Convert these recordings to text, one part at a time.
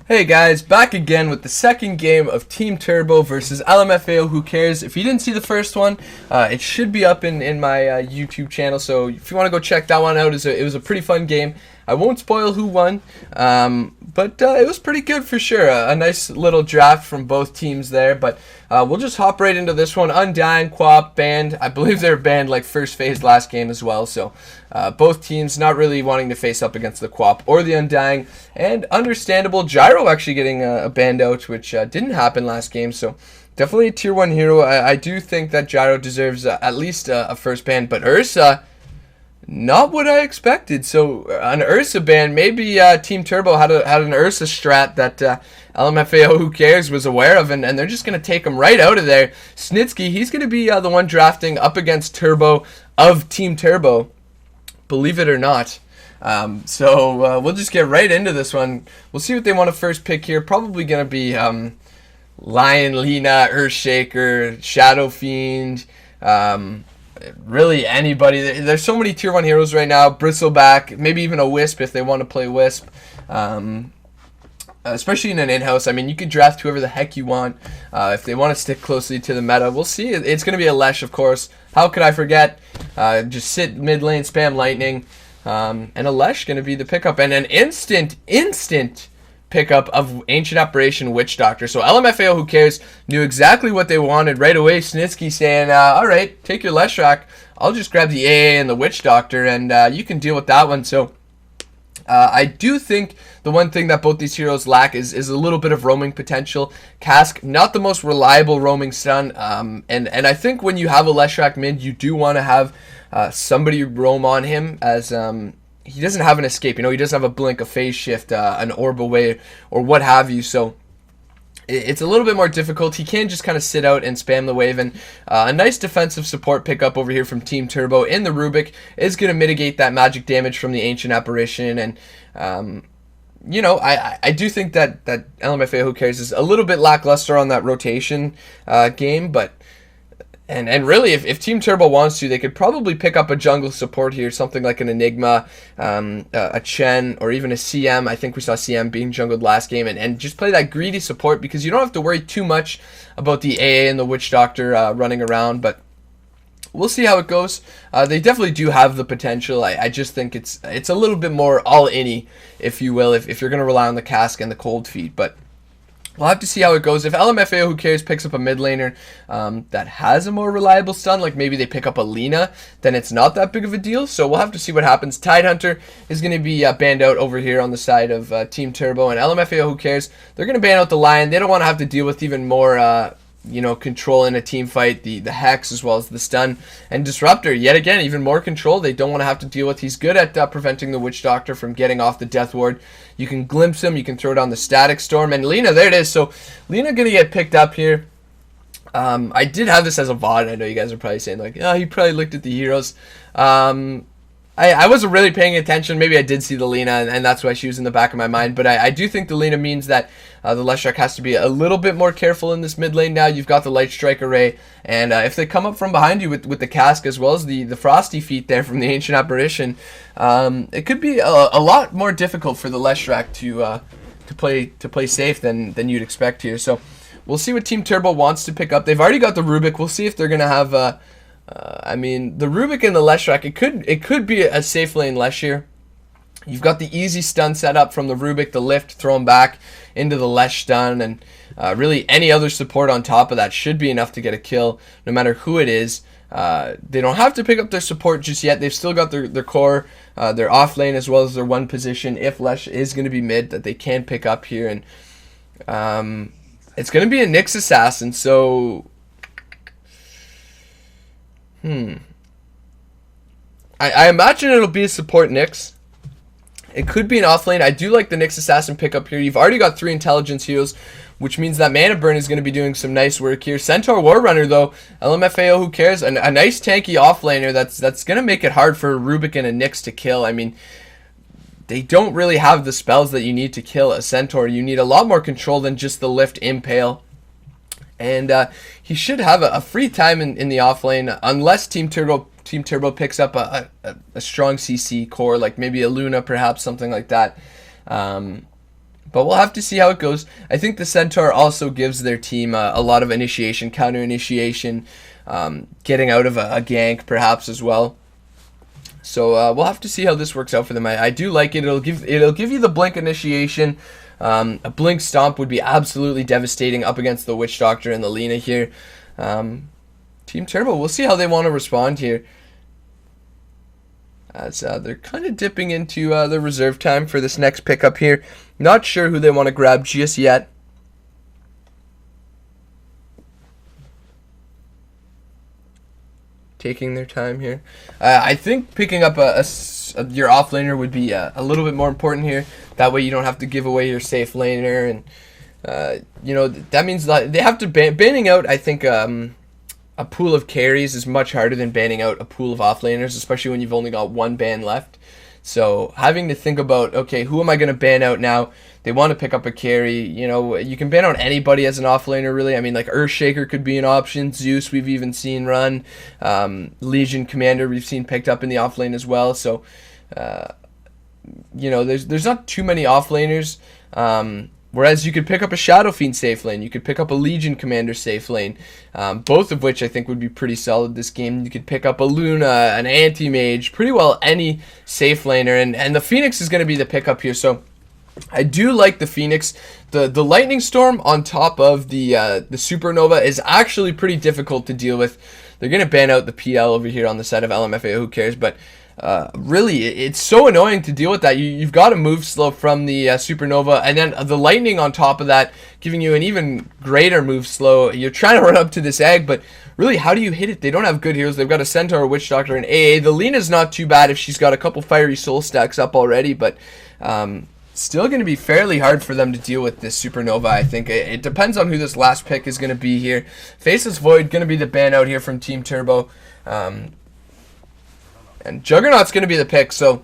Hey guys, back again with the second game of Team Turbo versus LMFAO. Who cares? If you didn't see the first one, it should be up in my YouTube channel. So if you want to go check that one out, it was a pretty fun game. I won't spoil who won, but it was pretty good for sure. A nice little draft from both teams there. But we'll just hop right into this one. Undying, Quap, banned. I believe they were banned like first phase last game as well. So both teams not really wanting to face up against the Quap or the Undying. And understandable, Gyro actually getting a banned out, which didn't happen last game. So definitely a tier 1 hero. I do think that Gyro deserves at least a first ban. But Ursa, not what I expected. So an Ursa ban, maybe Team Turbo had an Ursa strat that LMFAO, who cares, was aware of, and they're just going to take him right out of there. Snitsky, he's going to be the one drafting up against Turbo of Team Turbo, believe it or not. So we'll just get right into this one. We'll see what they want to first pick here. Probably going to be Lion, Lina, Earthshaker, Shadow Fiend, really anybody. There's so many tier 1 heroes right now. Bristleback, maybe even a Wisp if they want to play Wisp. Especially in an in-house. I mean, you could draft whoever the heck you want if they want to stick closely to the meta. We'll see. It's going to be a Lesh, of course. How could I forget? Just sit mid lane, spam lightning. And a Lesh going to be the pickup. And an instant pickup of Ancient Apparition Witch Doctor. So LMFAO, who cares, knew exactly what they wanted right away. Snitsky saying, alright, take your Leshrac. I'll just grab the AA and the Witch Doctor, and you can deal with that one. So I do think the one thing that both these heroes lack is a little bit of roaming potential. Cask, not the most reliable roaming stun, and I think when you have a Leshrac mid, you do want to have somebody roam on him, as he doesn't have an escape. You know, he doesn't have a blink, a phase shift, an orb away, or what have you. So it's a little bit more difficult. He can just kind of sit out and spam the wave, and a nice defensive support pickup over here from Team Turbo in the Rubik is going to mitigate that magic damage from the Ancient Apparition. And you know, I do think that LMFAO, who cares, is a little bit lackluster on that rotation game, but And really, if Team Turbo wants to, they could probably pick up a jungle support here, something like an Enigma, a Chen, or even a CM. I think we saw CM being jungled last game, and just play that greedy support, because you don't have to worry too much about the AA and the Witch Doctor running around, but we'll see how it goes. They definitely do have the potential. I just think it's a little bit more all-in-y, if you will, if you're going to rely on the Cask and the Cold Feet, but we'll have to see how it goes. If LMFAO, who cares, picks up a mid laner that has a more reliable stun, like maybe they pick up a Lina, then it's not that big of a deal. So we'll have to see what happens. Tidehunter is going to be banned out over here on the side of Team Turbo. And LMFAO, who cares, they're going to ban out the Lion. They don't want to have to deal with even more you know, control in a team fight, the Hex as well as the stun. And Disruptor, yet again, even more control they don't want to have to deal with. He's good at preventing the Witch Doctor from getting off the Death Ward. You can glimpse him, you can throw down the Static Storm, and Lina, there it is. So Lina gonna get picked up here. I did have this as a VOD. I know you guys are probably saying, like, oh, he probably looked at the heroes. I wasn't really paying attention. Maybe I did see the Lina, and that's why she was in the back of my mind. But I do think the Lina means that the Leshrac has to be a little bit more careful in this mid lane now. You've got the Light Strike Array, and if they come up from behind you with the Cask as well as the Frosty Feet there from the Ancient Apparition, it could be a lot more difficult for the Leshrac to play safe than you'd expect here. So we'll see what Team Turbo wants to pick up. They've already got the Rubik. We'll see if they're going to have I mean, the Rubik and the Leshrac, it could be a safe lane Lesh here. You've got the easy stun set up from the Rubik, the lift, throw him back into the Lesh stun, and really any other support on top of that should be enough to get a kill, no matter who it is. They don't have to pick up their support just yet. They've still got their core, their off lane, as well as their one position, if Lesh is going to be mid, that they can pick up here. And it's going to be a Nyx Assassin, so I imagine it'll be a support Nyx. It could be an offlane. I do like the Nyx Assassin pickup here. You've already got 3 intelligence heals, which means that Mana Burn is going to be doing some nice work here. Centaur Warrunner, though, LMFAO, who cares? A nice tanky offlaner that's going to make it hard for a Rubik and a Nyx to kill. I mean, they don't really have the spells that you need to kill a Centaur. You need a lot more control than just the lift Impale. And he should have a free time in the offlane, unless Team Turbo picks up a strong CC core, like maybe a Luna, perhaps, something like that. But we'll have to see how it goes. I think the Centaur also gives their team a lot of initiation, counter initiation, getting out of a gank perhaps as well. So we'll have to see how this works out for them. I do like it. It'll give you the blink initiation. A blink stomp would be absolutely devastating up against the Witch Doctor and the Lina here. Team Turbo, we'll see how they want to respond here, as they're kind of dipping into the reserve time for this next pickup here. Not sure who they want to grab just yet. Taking their time here. I think picking up your offlaner would be a little bit more important here. That way you don't have to give away your safe laner, and you know, that means that they have to banning out. I think a pool of carries is much harder than banning out a pool of offlaners, especially when you've only got one ban left. So having to think about, okay, who am I going to ban out now? They want to pick up a carry. You know, you can ban out anybody as an offlaner, really. I mean, like Earthshaker could be an option. Zeus, we've even seen run. Legion Commander, we've seen picked up in the offlane as well. So, you know, there's not too many offlaners. Whereas you could pick up a Shadow Fiend safe lane, you could pick up a Legion Commander safe lane, both of which I think would be pretty solid this game. You could pick up a Luna, an Anti-Mage, pretty well any safe laner, and the Phoenix is going to be the pickup here. So I do like the Phoenix. The Lightning Storm on top of the Supernova is actually pretty difficult to deal with. They're going to ban out the PL over here on the side of LMFAO, who cares, but really, it's so annoying to deal with that. You've got a move slow from the Supernova, and then the Lightning on top of that, giving you an even greater move slow. You're trying to run up to this egg, but really, how do you hit it? They don't have good heroes. They've got a Centaur, a Witch Doctor, and AA. The Lina's not too bad if she's got a couple Fiery Soul stacks up already, but still going to be fairly hard for them to deal with this Supernova, I think. It depends on who this last pick is going to be here. Faceless Void going to be the ban out here from Team Turbo. And Juggernaut's going to be the pick, so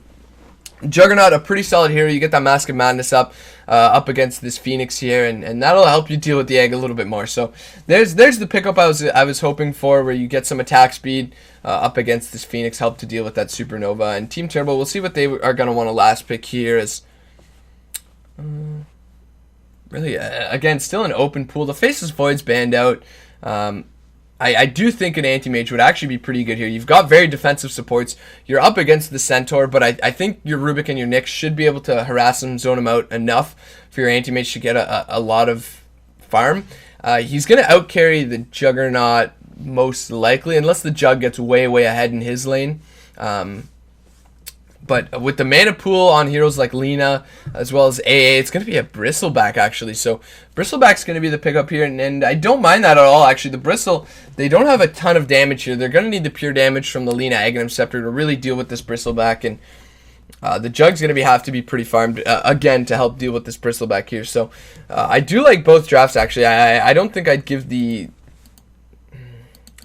Juggernaut, a pretty solid hero. You get that Mask of Madness up against this Phoenix here, and that'll help you deal with the egg a little bit more. So there's the pickup I was hoping for, where you get some attack speed up against this Phoenix, help to deal with that Supernova. And Team Turbo, we'll see what they are going to want to last pick here, as really, again, still an open pool. The Faceless Void's banned out. I do think an Anti-Mage would actually be pretty good here. You've got very defensive supports. You're up against the Centaur, but I think your Rubik and your Nyx should be able to harass him, zone him out enough for your Anti-Mage to get a lot of farm. He's going to outcarry the Juggernaut most likely, unless the Jug gets way, way ahead in his lane. But with the mana pool on heroes like Lina, as well as AA, it's going to be a Bristleback, actually. So Bristleback's going to be the pickup here, and I don't mind that at all, actually. The Bristle, they don't have a ton of damage here. They're going to need the pure damage from the Lina Aghanim Scepter to really deal with this Bristleback, and the Jug's going to have to be pretty farmed, again, to help deal with this Bristleback here. So I do like both drafts, actually. I don't think I'd give the...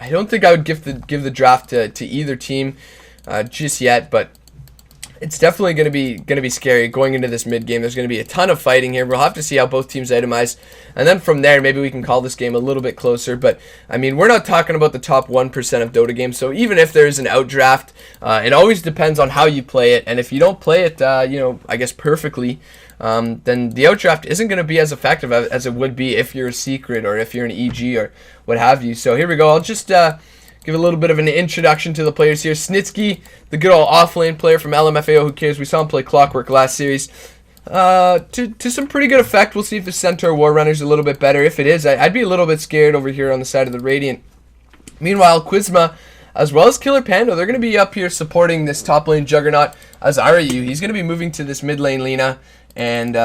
I don't think I would give the draft to either team just yet, but it's definitely going to be scary going into this mid game. There's going to be a ton of fighting here. We'll have to see how both teams itemize, and then from there maybe we can call this game a little bit closer. But I mean, we're not talking about the top 1% of Dota games, so even if there is an outdraft, it always depends on how you play it. And if you don't play it, you know, I guess perfectly, then the outdraft isn't going to be as effective as it would be if you're a secret or if you're an EG or what have you. So here we go. I'll just give a little bit of an introduction to the players here. Snitsky, the good old offlane player from LMFAO, who cares? We saw him play Clockwork last series. To some pretty good effect. We'll see if the Centaur War Runner's a little bit better. If it is, I'd be a little bit scared over here on the side of the Radiant. Meanwhile, Quizma, as well as Killer Pando, they're going to be up here supporting this top lane Juggernaut as Arayu. He's going to be moving to this mid lane Lina, and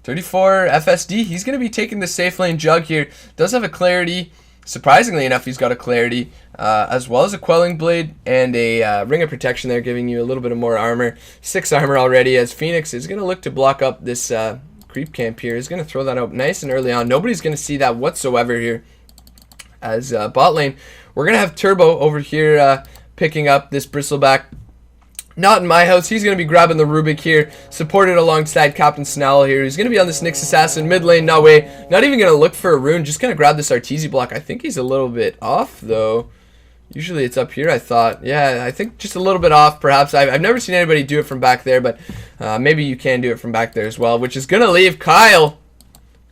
34 FSD, he's going to be taking the safe lane Jug here. Does have a Clarity. Surprisingly enough, he's got a Clarity, as well as a Quelling Blade and a Ring of Protection there, giving you a little bit of more armor. 6 armor already, as Phoenix is going to look to block up this creep camp here. He's going to throw that out nice and early on. Nobody's going to see that whatsoever here. As bot lane, we're going to have Turbo over here picking up this Bristleback. Not in my house. He's going to be grabbing the Rubik here, supported alongside Captain Snarl here. He's going to be on this Nyx Assassin mid lane. No way. Not even going to look for a rune. Just going to grab this Arteezy block. I think he's a little bit off, though. Usually it's up here, I thought. Yeah, I think just a little bit off, perhaps. I've never seen anybody do it from back there, but maybe you can do it from back there as well, which is going to leave Kyle,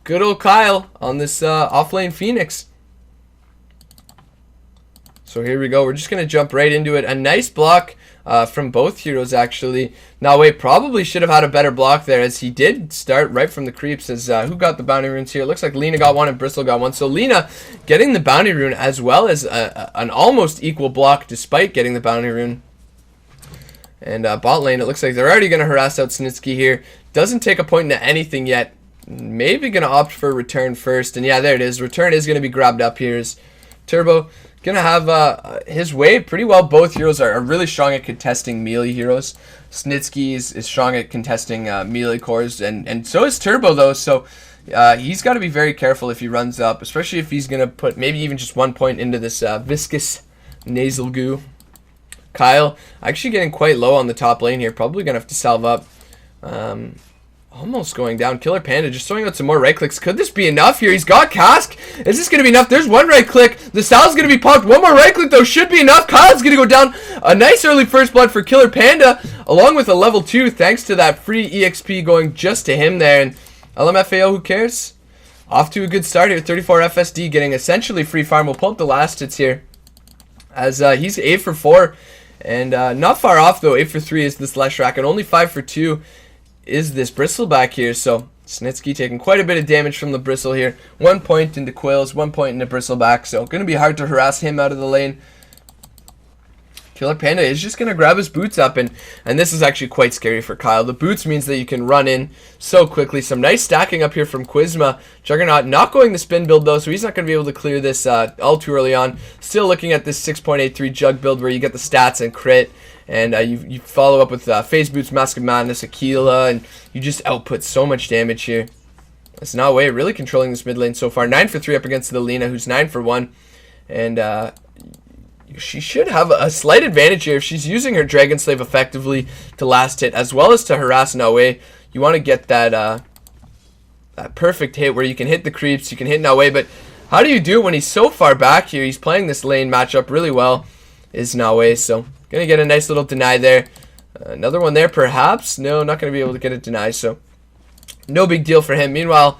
good old Kyle, on this off-lane Phoenix. So here we go. We're just going to jump right into it. A nice block from both heroes, actually. Now, wait, probably should have had a better block there, as he did start right from the creeps. As who got the bounty runes here? It looks like Lena got one and Bristle got one. So Lena getting the bounty rune as well as an almost equal block despite getting the bounty rune. And bot lane, it looks like they're already going to harass out Snitsky here. Doesn't take a point into anything yet. Maybe going to opt for return first. And yeah, there it is. Return is going to be grabbed up here. Is Turbo going to have his way pretty well. Both heroes are really strong at contesting melee heroes. Snitsky is strong at contesting melee cores, and so is Turbo, though. So he's got to be very careful if he runs up, especially if he's going to put maybe even just 1 point into this viscous nasal goo. Kyle actually getting quite low on the top lane here. Probably going to have to salve up. Almost going down. Killer Panda just throwing out some more right clicks. Could this be enough here? He's got Cask. Is this going to be enough? There's one right click. The salve's going to be popped. One more right click, though, should be enough. Kyle's going to go down. A nice early first blood for Killer Panda, along with a level 2, thanks to that free EXP going just to him there. And LMFAO, who cares? Off to a good start here. 34 FSD getting essentially free farm. We'll pull up the last hits here, as he's 8 for 4. And not far off, though. 8 for 3 is this Leshrac, and only 5 for 2 is this Bristle back here. So Snitsky taking quite a bit of damage from the Bristle here. 1 point into Quills, 1 point into Bristle back. So going to be hard to harass him out of the lane. Killer Panda is just going to grab his boots up, and this is actually quite scary for Kyle. The boots means that you can run in so quickly. Some nice stacking up here from Quizma. Juggernaut not going the spin build, though, so he's not going to be able to clear this all too early on. Still looking at this 6.83 Jug build where you get the stats and crit, and you follow up with Phase Boots, Mask of Madness, Aquila, and you just output so much damage here. That's not way really controlling this mid lane so far. 9 for 3 up against the Lena, who's 9 for 1, and she should have a slight advantage here if she's using her Dragon Slave effectively to last hit, as well as to harass Nawe. You want to get that that perfect hit where you can hit the creeps, you can hit Nawe, but how do you do it when he's so far back here? He's playing this lane matchup really well, is Nawe, so gonna get a nice little deny there. Another one there, perhaps? No, not gonna be able to get a deny, so no big deal for him. Meanwhile,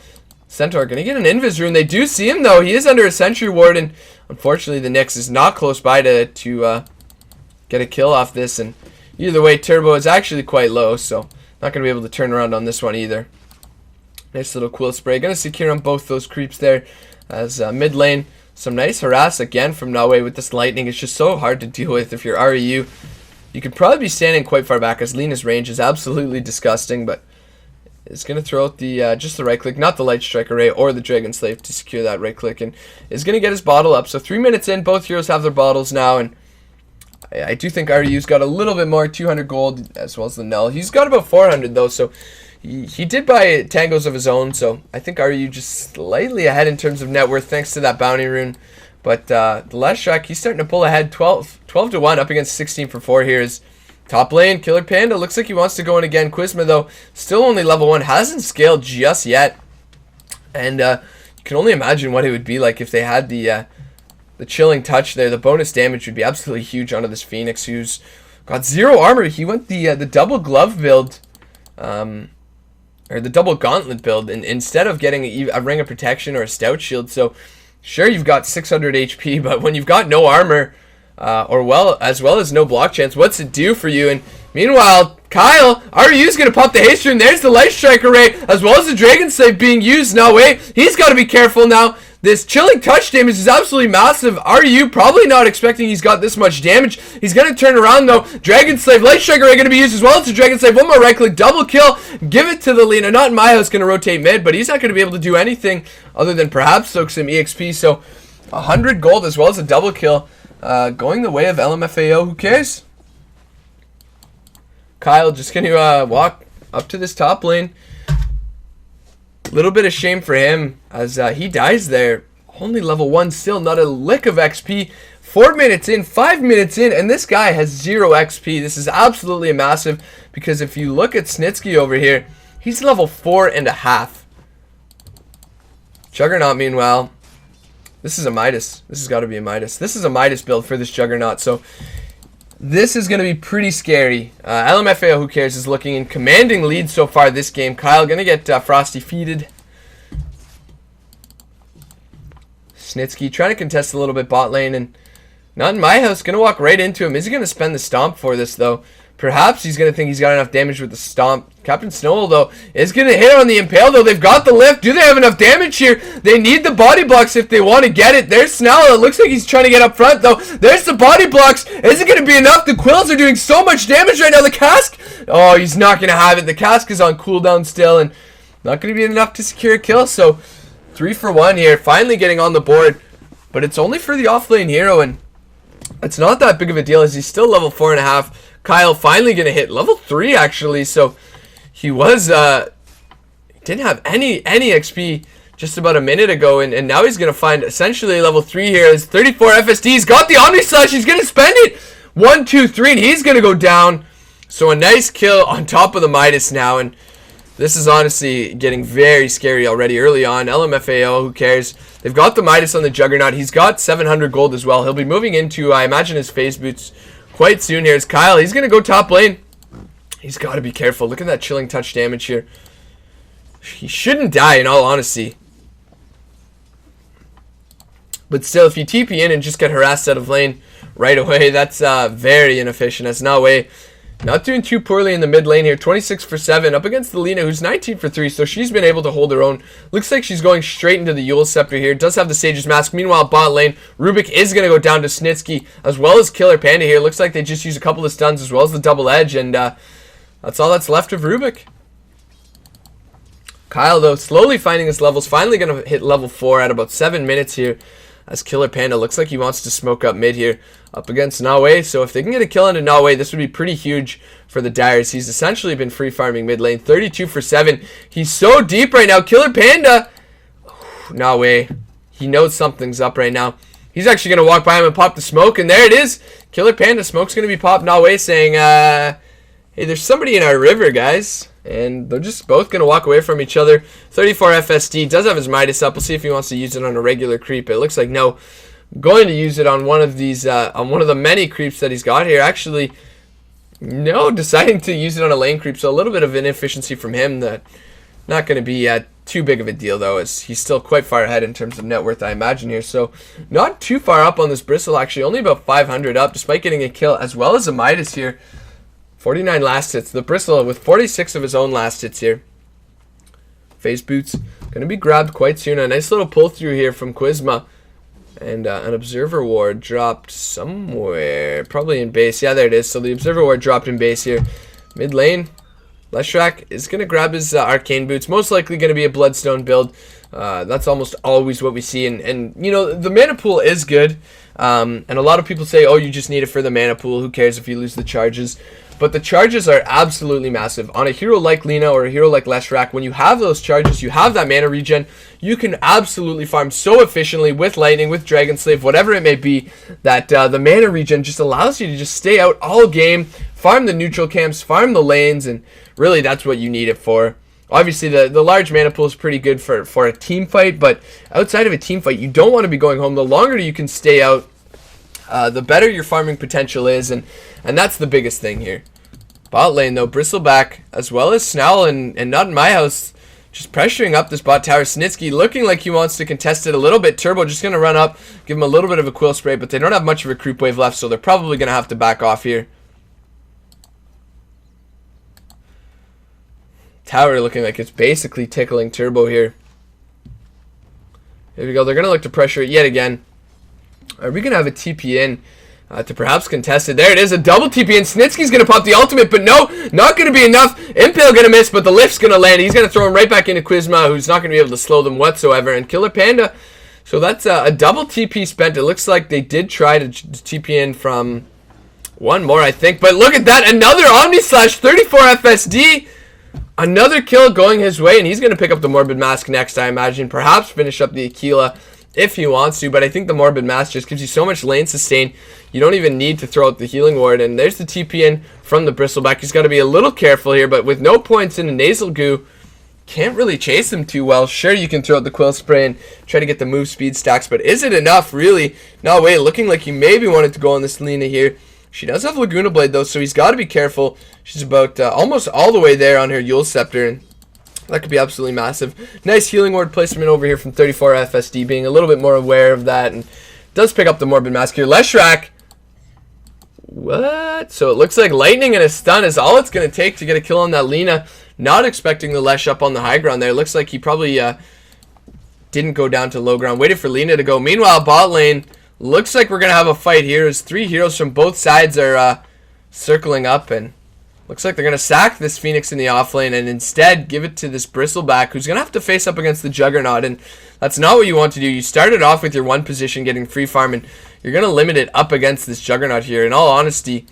Centaur gonna get an Invis rune. They do see him, though. He is under a Sentry Ward, and unfortunately the Nyx is not close by to get a kill off this. And either way, Turbo is actually quite low, so not gonna be able to turn around on this one either. Nice little Quill Spray. Gonna secure on both those creeps there. As mid lane, some nice harass again from Nawe with this lightning. It's just so hard to deal with if you're REU. You could probably be standing quite far back, as Lena's range is absolutely disgusting, but is going to throw out the just the right click, not the Light Strike Array or the Dragon Slave to secure that right click, and is going to get his bottle up. So 3 minutes in, both heroes have their bottles now, and I do think REU's got a little bit more, 200 gold as well as the Null. He's got about 400 though, so he did buy tangos of his own, so I think REU just slightly ahead in terms of net worth thanks to that bounty rune. But the Leshrac, he's starting to pull ahead, 12 to 1 up against 16 for 4 here. Is top lane, Killer Panda looks like he wants to go in again. Quizma, though, still only level 1, hasn't scaled just yet. And you can only imagine what it would be like if they had the chilling touch there. The bonus damage would be absolutely huge onto this Phoenix, who's got 0 armor. He went the double glove build, or the double gauntlet build, and instead of getting a ring of protection or a stout shield. So sure, you've got 600 HP, but when you've got no armor, as well as no block chance, what's it do for you? And meanwhile, Kyle, REU's going to pop the haste rune. There's the Light Strike Array, as well as the Dragon Slave being used. No way, he's got to be careful now. This chilling touch damage is absolutely massive. REU probably not expecting he's got this much damage. He's going to turn around, though. Dragon Slave, Light Strike Array going to be used as well as the Dragon Slave. One more right click, double kill. Give it to the Lena. Not in my house, going to rotate mid, but he's not going to be able to do anything other than perhaps soak some EXP. So 100 gold as well as a double kill. Going the way of LMFAO. Who cares? Kyle just going to walk up to this top lane. Little bit of shame for him as he dies there. Only level 1 still, not a lick of XP. 4 minutes in, 5 minutes in, and this guy has 0 XP. This is absolutely massive, because if you look at Snitsky over here, he's level 4.5. Juggernaut, meanwhile, This is a Midas. This has got to be a Midas. This is a Midas build for this Juggernaut. So this is going to be pretty scary. LMFAO, who cares, is looking in commanding lead so far this game. Kyle going to get Frosty feeded. Snitsky trying to contest a little bit bot lane, and Not in My House going to walk right into him. Is he going to spend the stomp for this, though? Perhaps he's going to think he's got enough damage with the stomp. Captain Snowball, though, is going to hit on the impale, though. They've got the lift. Do they have enough damage here? They need the body blocks if they want to get it. There's Snell. It looks like he's trying to get up front, though. There's the body blocks. Is it going to be enough? The Quills are doing so much damage right now. The cask, oh, he's not going to have it. The cask is on cooldown still, and not going to be enough to secure a kill. So 3 for 1 here. Finally getting on the board, but it's only for the offlane hero, and it's not that big of a deal as he's still level 4.5. Kyle finally gonna hit level 3 actually, so he was didn't have any XP just about a minute ago, and now he's gonna find essentially level 3 here. His 34 FSD, he's got the Omni Slash, he's gonna spend it. 1, 2, 3, and he's gonna go down. So a nice kill on top of the Midas now, and this is honestly getting very scary already early on. LMFAO, who cares? They've got the Midas on the Juggernaut. He's got 700 gold as well. He'll be moving into, I imagine, his phase boots quite soon. Here's Kyle. He's going to go top lane. He's got to be careful. Look at that chilling touch damage here. He shouldn't die, in all honesty. But still, if you TP in and just get harassed out of lane right away, that's very inefficient. That's no way. Not doing too poorly in the mid lane here. 26 for 7 up against the Lina, who's 19 for 3. So she's been able to hold her own. Looks like she's going straight into the Yule Scepter here. Does have the Sage's Mask. Meanwhile, bot lane, Rubik is going to go down to Snitsky as well as Killer Panda here. Looks like they just use a couple of stuns as well as the double edge. And that's all that's left of Rubik. Kyle, though, slowly finding his levels. Finally going to hit level 4 at about 7 minutes here. As Killer Panda looks like he wants to smoke up mid here up against Nawe. So if they can get a kill into Nawe, this would be pretty huge for the Dyers. He's essentially been free farming mid lane. 32 for 7. He's so deep right now. Killer Panda. Nawe. He knows something's up right now. He's actually going to walk by him and pop the smoke. And there it is. Killer Panda. Smoke's going to be popped. Nawe saying, hey, there's somebody in our river, guys. And they're just both going to walk away from each other. 34 FSD. Does have his Midas up. We'll see if he wants to use it on a regular creep. It looks like no. Going to use it on one of these, on one of the many creeps that he's got here. Actually, no, deciding to use it on a lane creep. So a little bit of inefficiency from him. That not going to be too big of a deal, though, as he's still quite far ahead in terms of net worth, I imagine, here. So not too far up on this Bristle, actually. Only about 500 up, despite getting a kill, as well as a Midas here. 49 last hits. The Bristle with 46 of his own last hits here. Phase boots going to be grabbed quite soon. A nice little pull through here from Quizma. And an Observer Ward dropped somewhere. Probably in base. Yeah, there it is. So the Observer Ward dropped in base here. Mid lane. Leshrac is going to grab his Arcane Boots. Most likely going to be a Bloodstone build. That's almost always what we see. And you know, the mana pool is good. And a lot of people say, oh, you just need it for the mana pool. Who cares if you lose the charges? But the charges are absolutely massive. On a hero like Lina or a hero like Leshrac, when you have those charges, you have that mana regen, you can absolutely farm so efficiently with Lightning, with Dragon Slave, whatever it may be, that the mana regen just allows you to just stay out all game, farm the neutral camps, farm the lanes, and really that's what you need it for. Obviously, the large mana pool is pretty good for a team fight, but outside of a team fight, you don't want to be going home. The longer you can stay out, the better your farming potential is, and that's the biggest thing here. Bot lane, though, Bristleback, as well as Snell and Not in My House, just pressuring up this bot tower. Snitsky looking like he wants to contest it a little bit. Turbo just going to run up, give him a little bit of a quill spray, but they don't have much of a creep wave left, so they're probably going to have to back off here. Tower looking like it's basically tickling Turbo here. Here we go. They're going to look to pressure it yet again. Are we going to have a TP in to perhaps contest it? There it is, a double TP in. Snitsky's going to pop the ultimate, but no, not going to be enough. Impale going to miss, but the lift's going to land. He's going to throw him right back into Quizma, who's not going to be able to slow them whatsoever. And Killer Panda, so that's a double TP spent. It looks like they did try to TP in from one more, I think. But look at that, another Omni Slash, 34 FSD. Another kill going his way, and he's going to pick up the Morbid Mask next, I imagine. Perhaps finish up the Aquila if he wants to, but I think the Morbid Mask just gives you so much lane sustain, you don't even need to throw out the Healing Ward. And there's the TP in from the Bristleback. He's got to be a little careful here, but with no points in a Nasal Goo, can't really chase him too well. Sure, you can throw out the Quill Spray and try to get the move speed stacks, but is it enough, really? No, wait, looking like he maybe wanted to go on this Lina here. She does have Laguna Blade, though, so he's got to be careful. She's about almost all the way there on her Yule Scepter, and that could be absolutely massive. Nice Healing Ward placement over here from 34 FSD, being a little bit more aware of that, and does pick up the Morbid Mask here. Leshrac. What? So it looks like lightning and a stun is all it's going to take to get a kill on that Lina. Not expecting the Lesh up on the high ground there. Looks like he probably didn't go down to low ground. Waited for Lina to go. Meanwhile, bot lane, looks like we're going to have a fight here as 3 heroes from both sides are circling up, and looks like they're going to sack this Phoenix in the off lane and instead give it to this Bristleback, who's going to have to face up against the Juggernaut, and that's not what you want to do. You started off with your 1 position getting free farm, and you're going to limit it up against this Juggernaut here. In all honesty,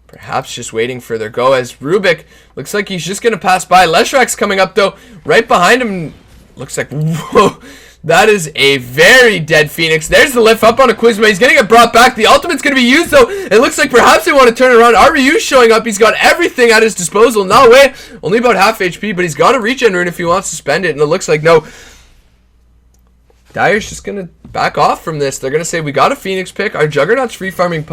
perhaps just waiting for their go, as Rubik looks like he's just going to pass by. Leshrac's coming up, though, right behind him. Looks like, whoa, that is a very dead Phoenix. There's the lift up on a Quizma. He's going to get brought back. The ultimate's going to be used, though. It looks like perhaps they want to turn it around. RBU's showing up. He's got everything at his disposal. No way. Only about half HP, but he's got a regen rune if he wants to spend it, and it looks like no. Dire's just going to back off from this. They're going to say, we got a Phoenix pick. Our Juggernaut's free farming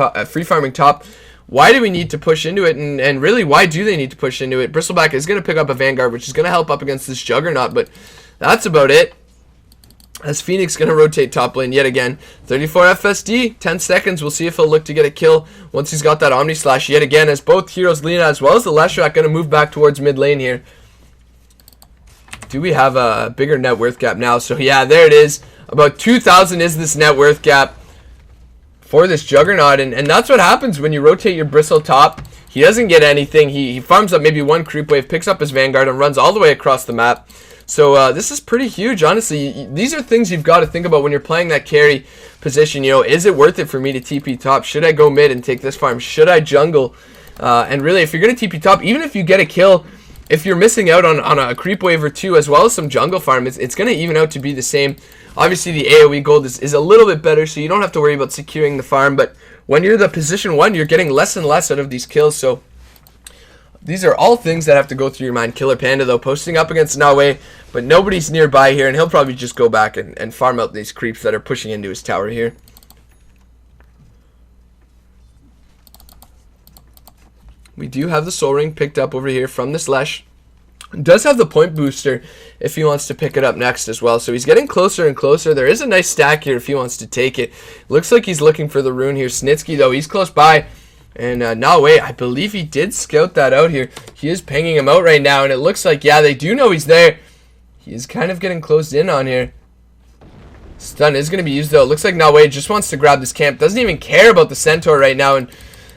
top. Why do we need to push into it? And really, why do they need to push into it? Bristleback is going to pick up a Vanguard, which is going to help up against this Juggernaut, but that's about it. As Phoenix going to rotate top lane yet again. 34 FSD, 10 seconds. We'll see if he'll look to get a kill once he's got that Omni Slash yet again, as both heroes, Lina as well as the Leshrac, going to move back towards mid lane here. Do we have a bigger net worth gap now? So yeah, there it is. About 2,000 is this net worth gap for this Juggernaut, and that's what happens when you rotate your Bristle top. He doesn't get anything. He farms up maybe 1 creep wave, picks up his Vanguard, and runs all the way across the map. So this is pretty huge, honestly. These are things you've got to think about when you're playing that carry position. You know, is it worth it for me to TP top? Should I go mid and take this farm? Should I jungle? And really, if you're going to TP top, even if you get a kill, if you're missing out on a creep wave or 2 as well as some jungle farm, it's going to even out to be the same. Obviously, the AoE gold is a little bit better, so you don't have to worry about securing the farm. But when you're the position 1, you're getting less and less out of these kills. So these are all things that have to go through your mind. Killer Panda, though, posting up against Nawe, but nobody's nearby here, and he'll probably just go back and farm out these creeps that are pushing into his tower here. We do have the Soul Ring picked up over here from this Lesh. Does have the point booster if he wants to pick it up next as well. So he's getting closer and closer. There is a nice stack here if he wants to take it. Looks like he's looking for the rune here. Snitsky, though, he's close by. And Nawe, I believe he did scout that out here. He is pinging him out right now, and it looks like, yeah, they do know he's there. He is kind of getting closed in on here. Stun is going to be used, though. It looks like Nawe just wants to grab this camp. Doesn't even care about the Centaur right now, and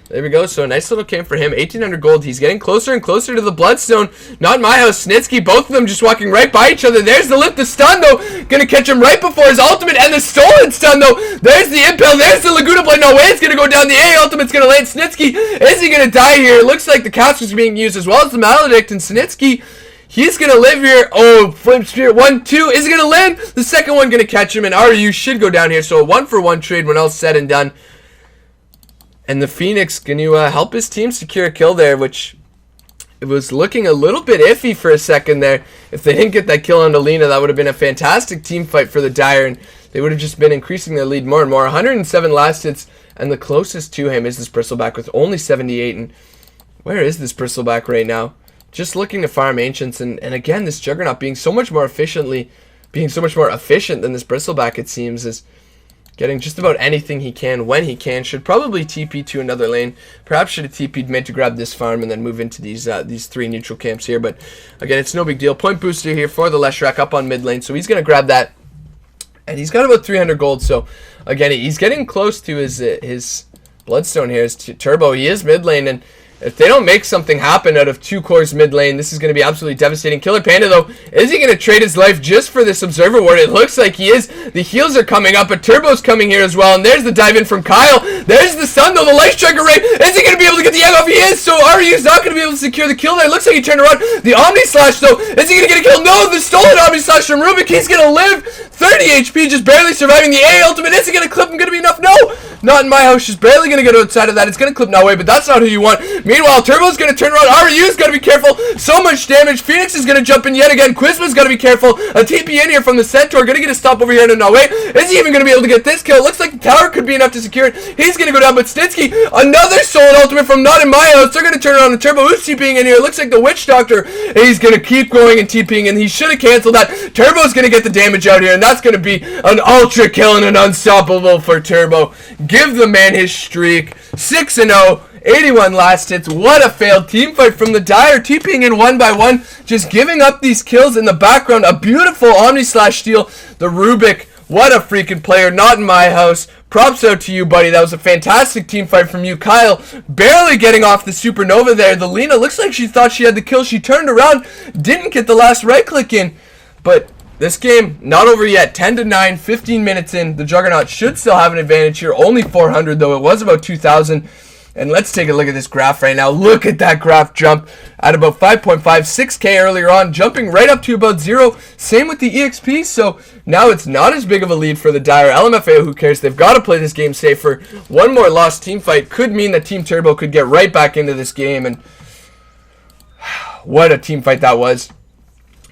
there we go. So a nice little camp for him. 1,800 gold. He's getting closer and closer to the Bloodstone. Not in my house. Snitsky, both of them just walking right by each other. There's the lift. The stun, though. Gonna catch him right before his ultimate. And the stolen stun, though. There's the impale. There's the Laguna Blade. No way it's gonna go down. The A ultimate's gonna land. Snitsky, is he gonna die here? It looks like the cast is being used as well as the Maledict. And Snitsky, he's gonna live here. Oh, Flame Spear. 1, 2. Is it gonna land? The second one gonna catch him. And RU should go down here. So a 1-for-1 trade when all's said and done. And the Phoenix going to help his team secure a kill there, which it was looking a little bit iffy for a second there. If they didn't get that kill on Lina, that would have been a fantastic team fight for the Dire, and they would have just been increasing their lead more and more. 107 last hits, and the closest to him is this Bristleback with only 78. And where is this Bristleback right now? Just looking to farm Ancients, and again, this Juggernaut being so much more efficient than this Bristleback, it seems, is getting just about anything he can when he can. Should probably TP to another lane. Perhaps should have TP'd mid to grab this farm and then move into these 3 neutral camps here. But again, it's no big deal. Point booster here for the Leshrac up on mid lane. So he's going to grab that. And he's got about 300 gold. So again, he's getting close to his Bloodstone here. His Turbo. He is mid lane, and if they don't make something happen out of 2 cores mid lane, this is going to be absolutely devastating. Killer Panda, though, is he going to trade his life just for this Observer Ward? It looks like he is. The heals are coming up, but Turbo's coming here as well, and there's the dive in from Kyle. There's the stun, though, the Light Striker Ray. Is he going to be able to get the egg off? He is, so RU's not going to be able to secure the kill there. It looks like he turned around. The Omni Slash, though, is he going to get a kill? No, the stolen Omni Slash from Rubik. He's going to live. 30 HP, just barely surviving the A ultimate. Is he going to clip him? Going to be enough? No! Not in my house. She's barely going to get outside of that. It's going to clip now away, but that's not who you want. Meanwhile, Turbo's going to turn around. RU's got to be careful. So much damage. Phoenix is going to jump in yet again. Quizma's got to be careful. A TP in here from the Centaur. Going to get a stop over here. No way. Is he even going to be able to get this kill? It looks like the tower could be enough to secure it. He's going to go down, but Snitsky, another solid ultimate from Not in My House. They're going to turn around the Turbo. Who's TPing in here? It looks like the Witch Doctor. He's going to keep going and TPing, and he should have canceled that. Turbo's going to get the damage out here, and that's going to be an ultra kill and an unstoppable for Turbo. Give the man his streak. 6-0. 81 last hits. What a failed team fight from the Dire. TPing in one by one. Just giving up these kills in the background. A beautiful Omni/steal. The Rubik. What a freaking player. Not in My House. Props out to you, buddy. That was a fantastic team fight from you. Kyle barely getting off the Supernova there. The Lena looks like she thought she had the kill. She turned around. Didn't get the last right click in. But this game, not over yet. 10-9, 15 minutes in. The Juggernaut should still have an advantage here. Only 400, though. It was about 2,000. And let's take a look at this graph right now. Look at that graph jump at about 5.5, 6K earlier on, jumping right up to about 0. Same with the EXP, so now it's not as big of a lead for the Dire. LMFAO, who cares? They've got to play this game safer. One more lost team fight could mean that Team Turbo could get right back into this game, and what a team fight that was.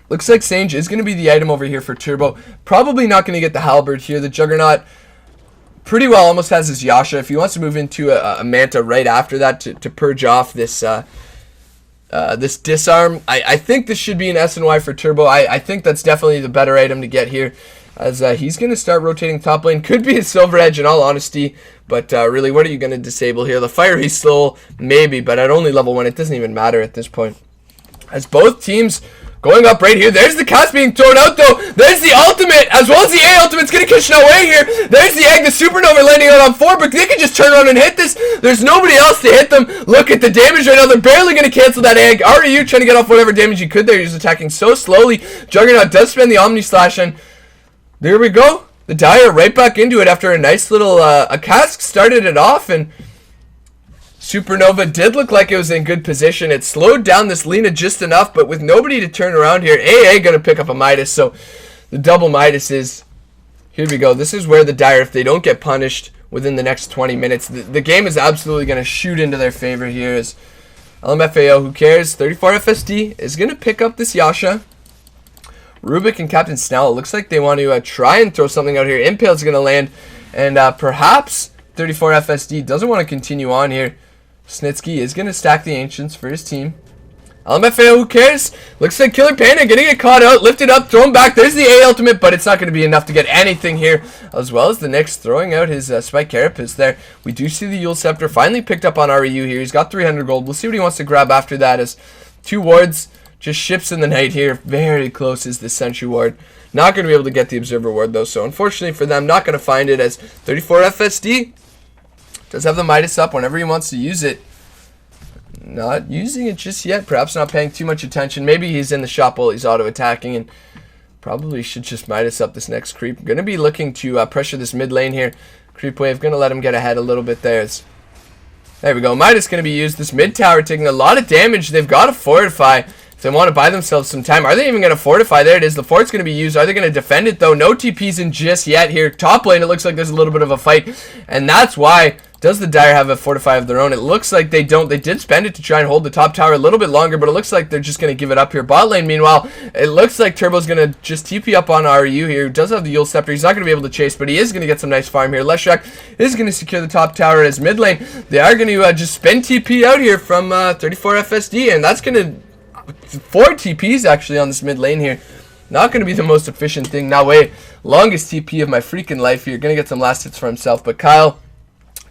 Looks like Sage is going to be the item over here for Turbo. Probably not going to get the Halberd here. The Juggernaut pretty well almost has his Yasha. If he wants to move into a Manta right after that to purge off this this disarm, I think this should be an SNY for Turbo. I think that's definitely the better item to get here, as he's going to start rotating top lane. Could be a Silver Edge in all honesty, but really, what are you going to disable here? The Fiery Soul, maybe, but at only level 1, it doesn't even matter at this point. As both teams going up right here. There's the cast being thrown out, though. There's the ultimate, as well as the A ultimate's going to catch no way here. There's the egg, the Supernova landing out on 4, but they can just turn around and hit this. There's nobody else to hit them. Look at the damage right now. They're barely going to cancel that egg. RU trying to get off whatever damage he could there. He's attacking so slowly. Juggernaut does spend the Omni Slash, and there we go. The Dire right back into it after a nice little, a cask started it off, and Supernova did look like it was in good position. It slowed down this Lena just enough, but with nobody to turn around here, AA going to pick up a Midas, so the double Midas is, here we go. This is where the Dire, if they don't get punished within the next 20 minutes, the game is absolutely going to shoot into their favor here. As LMFAO, who cares, 34 FSD is going to pick up this Yasha. Rubik and Captain Snell, it looks like they want to try and throw something out here. Impale's going to land, and perhaps 34 FSD doesn't want to continue on here. Snitsky is going to stack the Ancients for his team. LMFAO, who cares? Looks like Killer Panda going to get caught out, lifted up, thrown back. There's the A ultimate, but it's not going to be enough to get anything here. As well as the Nyx throwing out his Spike Carapace there. We do see the Yule Scepter finally picked up on REU here. He's got 300 gold. We'll see what he wants to grab after that, as 2 wards, just ships in the night here. Very close is the Sentry ward. Not going to be able to get the Observer ward, though. So unfortunately for them, not going to find it, as 34 FSD does have the Midas up whenever he wants to use it. Not using it just yet. Perhaps not paying too much attention. Maybe he's in the shop while he's auto-attacking, and probably should just Midas up this next creep. Going to be looking to pressure this mid lane here. Creep wave. Going to let him get ahead a little bit there. There we go. Midas going to be used. This mid tower taking a lot of damage. They've got to fortify if they want to buy themselves some time. Are they even going to fortify? There it is. The fort's going to be used. Are they going to defend it, though? No TPs in just yet here. Top lane, it looks like there's a little bit of a fight, and that's why. Does the Dire have a fortify of their own? It looks like they don't. They did spend it to try and hold the top tower a little bit longer, but it looks like they're just going to give it up here. Bot lane, meanwhile, it looks like Turbo's going to just TP up on RU here. He does have the Yule Scepter. He's not going to be able to chase, but he is going to get some nice farm here. Leshak is going to secure the top tower as mid lane. They are going to just spend TP out here from 34 FSD, and that's going to 4 TPs actually on this mid lane here. Not going to be the most efficient thing. Now wait, longest TP of my freaking life here. Going to get some last hits for himself, but Kyle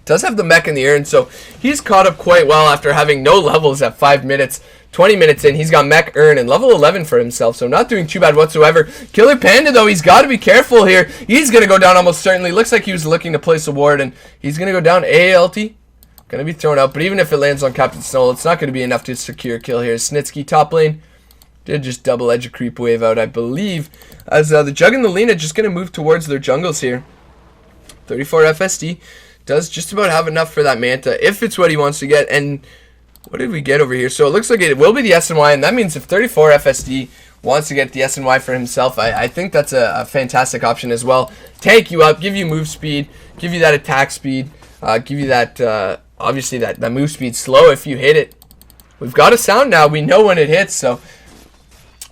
does have the mech in the urn, so he's caught up quite well after having no levels at 5 minutes. 20 minutes in, he's got mech, urn, and level 11 for himself, so not doing too bad whatsoever. Killer Panda, though, he's got to be careful here. He's going to go down almost certainly. Looks like he was looking to place a ward, and he's going to go down. ALT going to be thrown out, but even if it lands on Captain Snow, it's not going to be enough to secure a kill here. Snitsky top lane did just double edge a creep wave out, I believe, as the Jug and the Lena just going to move towards their jungles here. 34 FSD. Does just about have enough for that Manta, if it's what he wants to get. And what did we get over here? So it looks like it will be the SNY, and that means if 34 FSD wants to get the SNY for himself, I think that's a fantastic option as well. Tank you up, give you move speed, give you that attack speed. give you that, obviously, that move speed slow if you hit it. We've got a sound now. We know when it hits, so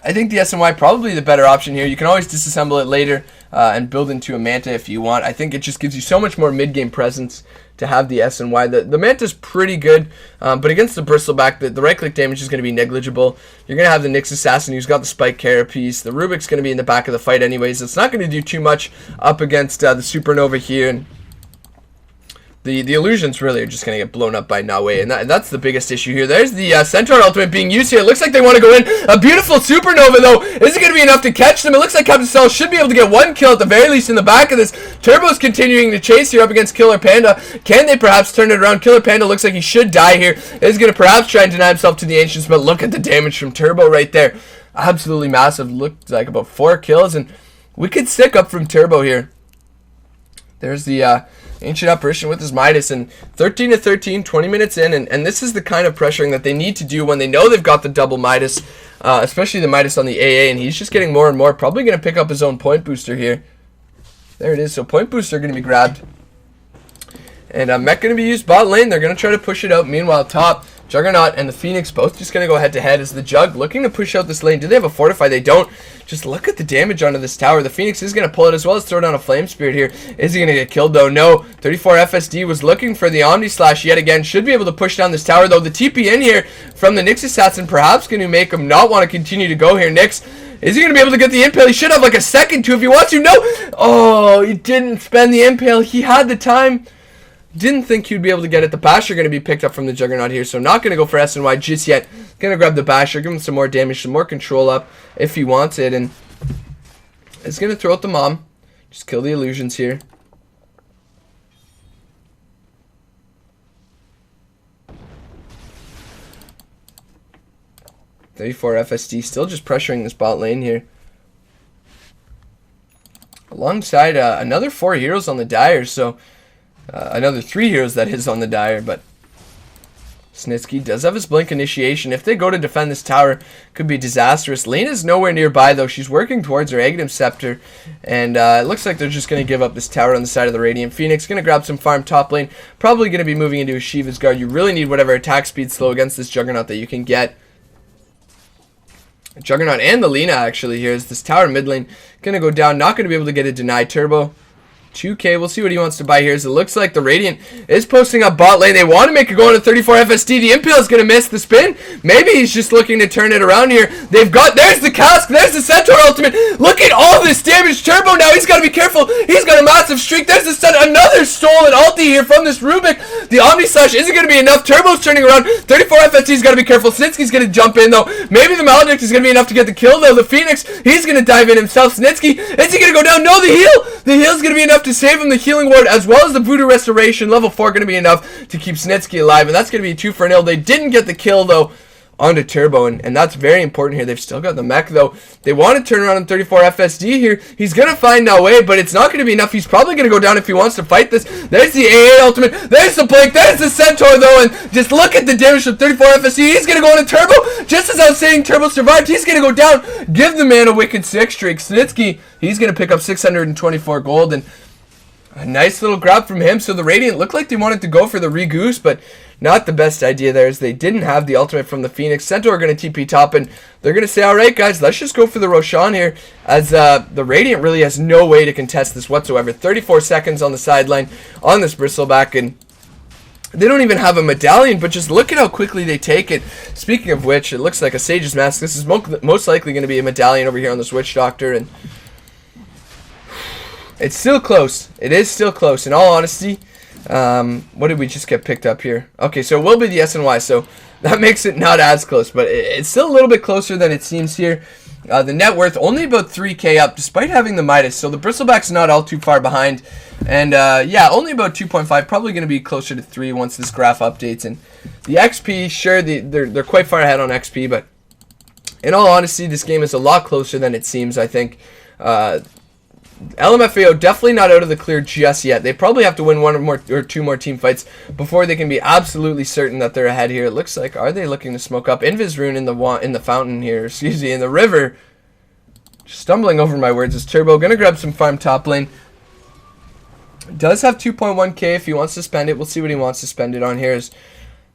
I think the SNY probably the better option here. You can always disassemble it later and build into a Manta if you want. I think it just gives you so much more mid-game presence to have the SNY. The Manta's pretty good, but against the Bristleback, the right-click damage is going to be negligible. You're going to have the Nyx Assassin who's got the Spike Carapace. The Rubik's going to be in the back of the fight anyways. It's not going to do too much up against the Supernova here, and the illusions really are just going to get blown up by Nawe, and that's the biggest issue here. There's the Centaur ultimate being used here. It looks like they want to go in. A beautiful Supernova, though. Is it going to be enough to catch them? It looks like Captain Cell should be able to get one kill at the very least in the back of this. Turbo's continuing to chase here up against Killer Panda. Can they perhaps turn it around? Killer Panda looks like he should die here. Is going to perhaps try and deny himself to the Ancients, but look at the damage from Turbo right there. Absolutely massive. Looked like about 4 kills, and we could stick up from Turbo here. There's the Ancient Apparition with his Midas, and 13 to 13, 20 minutes in, and this is the kind of pressuring that they need to do when they know they've got the double Midas, especially the Midas on the AA, and he's just getting more and more. Probably going to pick up his own point booster here. There it is. So point booster going to be grabbed, and Mech going to be used bot lane. They're going to try to push it out. Meanwhile, top Juggernaut and the Phoenix both just going to go head-to-head as the Jug looking to push out this lane. Do they have a Fortify? They don't. Just look at the damage onto this tower. The Phoenix is going to pull it as well as throw down a Flame Spirit here. Is he going to get killed, though? No. 34 FSD was looking for the Omni Slash yet again. Should be able to push down this tower, though. The TP in here from the Nyx Assassin perhaps going to make him not want to continue to go here. Nyx, is he going to be able to get the Impale? He should have like a second to if he wants to. No! Oh, he didn't spend the Impale. He had the time. Didn't think he'd be able to get it. The Basher going to be picked up from the Juggernaut here, so not going to go for SNY just yet. Going to grab the Basher, give him some more damage, some more control up if he wants it, and it's going to throw out the Mom. Just kill the illusions here. (34 FSD) still just pressuring this bot lane here. Alongside another 4 heroes on the Dire, so another 3 heroes that is on the Dire, but Snitsky does have his Blink Initiation. If they go to defend this tower, could be disastrous. Lena's nowhere nearby, though. She's working towards her Aghanim Scepter, and it looks like they're just going to give up this tower on the side of the Radiant Phoenix. Going to grab some farm top lane. Probably going to be moving into a Shiva's Guard. You really need whatever attack speed slow against this Juggernaut that you can get. Juggernaut and the Lena, actually, here is this tower mid lane. Going to go down. Not going to be able to get a denied Turbo. 2K, we'll see what he wants to buy here. As it looks like the Radiant is posting up bot lane. They want to make it go into 34 FSD. The Impale is going to miss the spin. Maybe he's just looking to turn it around here. They've got, there's the Cask, there's the Centaur ultimate. Look at all this damage. Turbo now, he's got to be careful. He's got a massive streak. There's the Centaur, another stolen ulti here from this Rubik. The Omni Slash isn't going to be enough. Turbo's turning around. 34 FSD's got to be careful. Snitsky's going to jump in, though. Maybe the Maledict is going to be enough to get the kill, though. The Phoenix, he's going to dive in himself. Snitsky, is he going to go down? No, the heal. The heal's going to be enough to save him. The healing ward as well as the Voodoo Restoration. Level 4 going to be enough to keep Snitsky alive, and that's going to be 2 for 0. They didn't get the kill, though, onto Turbo, and that's very important here. They've still got the mech, though. They want to turn around on 34 FSD here. He's going to find Nawe, but it's not going to be enough. He's probably going to go down if he wants to fight this. There's the AA ultimate. There's the Blink. There's the Centaur, though, and just look at the damage from 34 FSD. He's going to go into Turbo. Just as I was saying, Turbo survived. He's going to go down. Give the man a wicked 6 streak. Snitsky, he's going to pick up 624 gold, and a nice little grab from him. So the Radiant looked like they wanted to go for the Regoose, but not the best idea there, as they didn't have the ultimate from the Phoenix. Centaur are going to TP top, and they're going to say, alright guys, let's just go for the Roshan here, as the Radiant really has no way to contest this whatsoever. 34 seconds on the sideline on this Bristleback, and they don't even have a medallion, but just look at how quickly they take it. Speaking of which, it looks like a Sage's Mask. This is most likely going to be a medallion over here on this Witch Doctor, and it's still close. It is still close. In all honesty, what did we just get picked up here? Okay, so it will be the SNY, so that makes it not as close, but it's still a little bit closer than it seems here. The net worth only about 3K up, despite having the Midas, so the Bristleback's not all too far behind. And yeah, only about 2.5, probably going to be closer to 3 once this graph updates. And the XP, sure, they're quite far ahead on XP, but in all honesty, this game is a lot closer than it seems, I think. LMFAO definitely not out of the clear just yet. They probably have to win 1 or 2 more team fights before they can be absolutely certain that they're ahead here. It looks like, are they looking to smoke up? Invis Rune in the fountain here, excuse me, in the river. Stumbling over my words is Turbo. Gonna grab some farm top lane. Does have 2.1k if he wants to spend it. We'll see what he wants to spend it on here.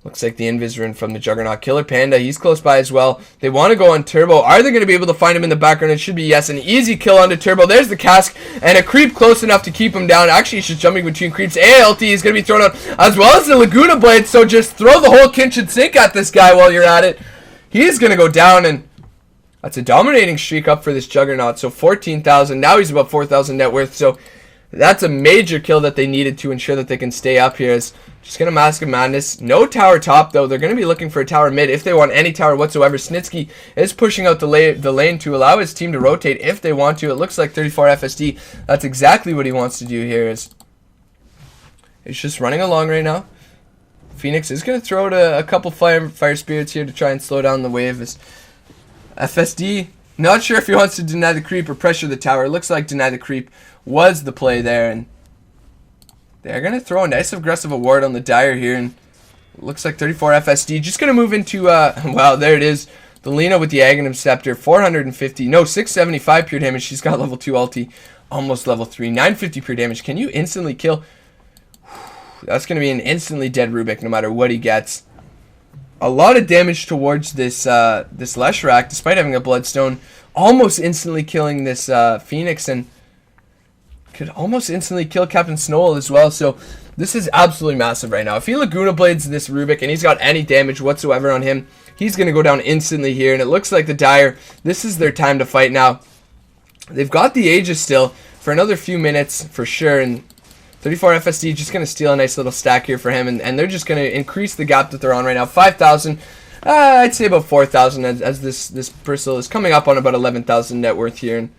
Looks like the Invis from the Juggernaut. Killer Panda, he's close by as well. They want to go on Turbo. Are they going to be able to find him in the background? It should be yes. An easy kill onto Turbo. There's the cask and a creep close enough to keep him down. Actually, he's just jumping between creeps. ALT is going to be thrown out as well as the Laguna Blade. So just throw the whole kitchen sink at this guy while you're at it. He's going to go down, and that's a dominating streak up for this Juggernaut. So 14,000. Now he's about 4,000 net worth. So that's a major kill that they needed to ensure that they can stay up here. It's just going to Mask of Madness. No tower top, though. They're going to be looking for a tower mid if they want any tower whatsoever. Snitsky is pushing out the lane to allow his team to rotate if they want to. It looks like 34 FSD. That's exactly what he wants to do here. He's just running along right now. Phoenix is going to throw out a couple fire spirits here to try and slow down the wave. As FSD, not sure if he wants to deny the creep or pressure the tower. It looks like deny the creep was the play there, and they're going to throw a nice aggressive award on the Dire here, and it looks like 34 FSD just going to move into, wow, there it is, the Lena with the Aghanim Scepter, 675 pure damage. She's got level 2 ulti, almost level 3, 950 pure damage. Can you instantly kill? That's going to be an instantly dead Rubik no matter what he gets. A lot of damage towards this this Leshrac, despite having a Bloodstone, almost instantly killing this Phoenix, and could almost instantly kill Captain Snowell as well. So this is absolutely massive right now. If he Laguna Blades this Rubik and he's got any damage whatsoever on him, he's going to go down instantly here. And it looks like the Dire, this is their time to fight now. They've got the Aegis still for another few minutes for sure. And 34 FSD just going to steal a nice little stack here for him. And they're just going to increase the gap that they're on right now. 5,000. I'd say about 4,000 as this Bristle is coming up on about 11,000 net worth here. And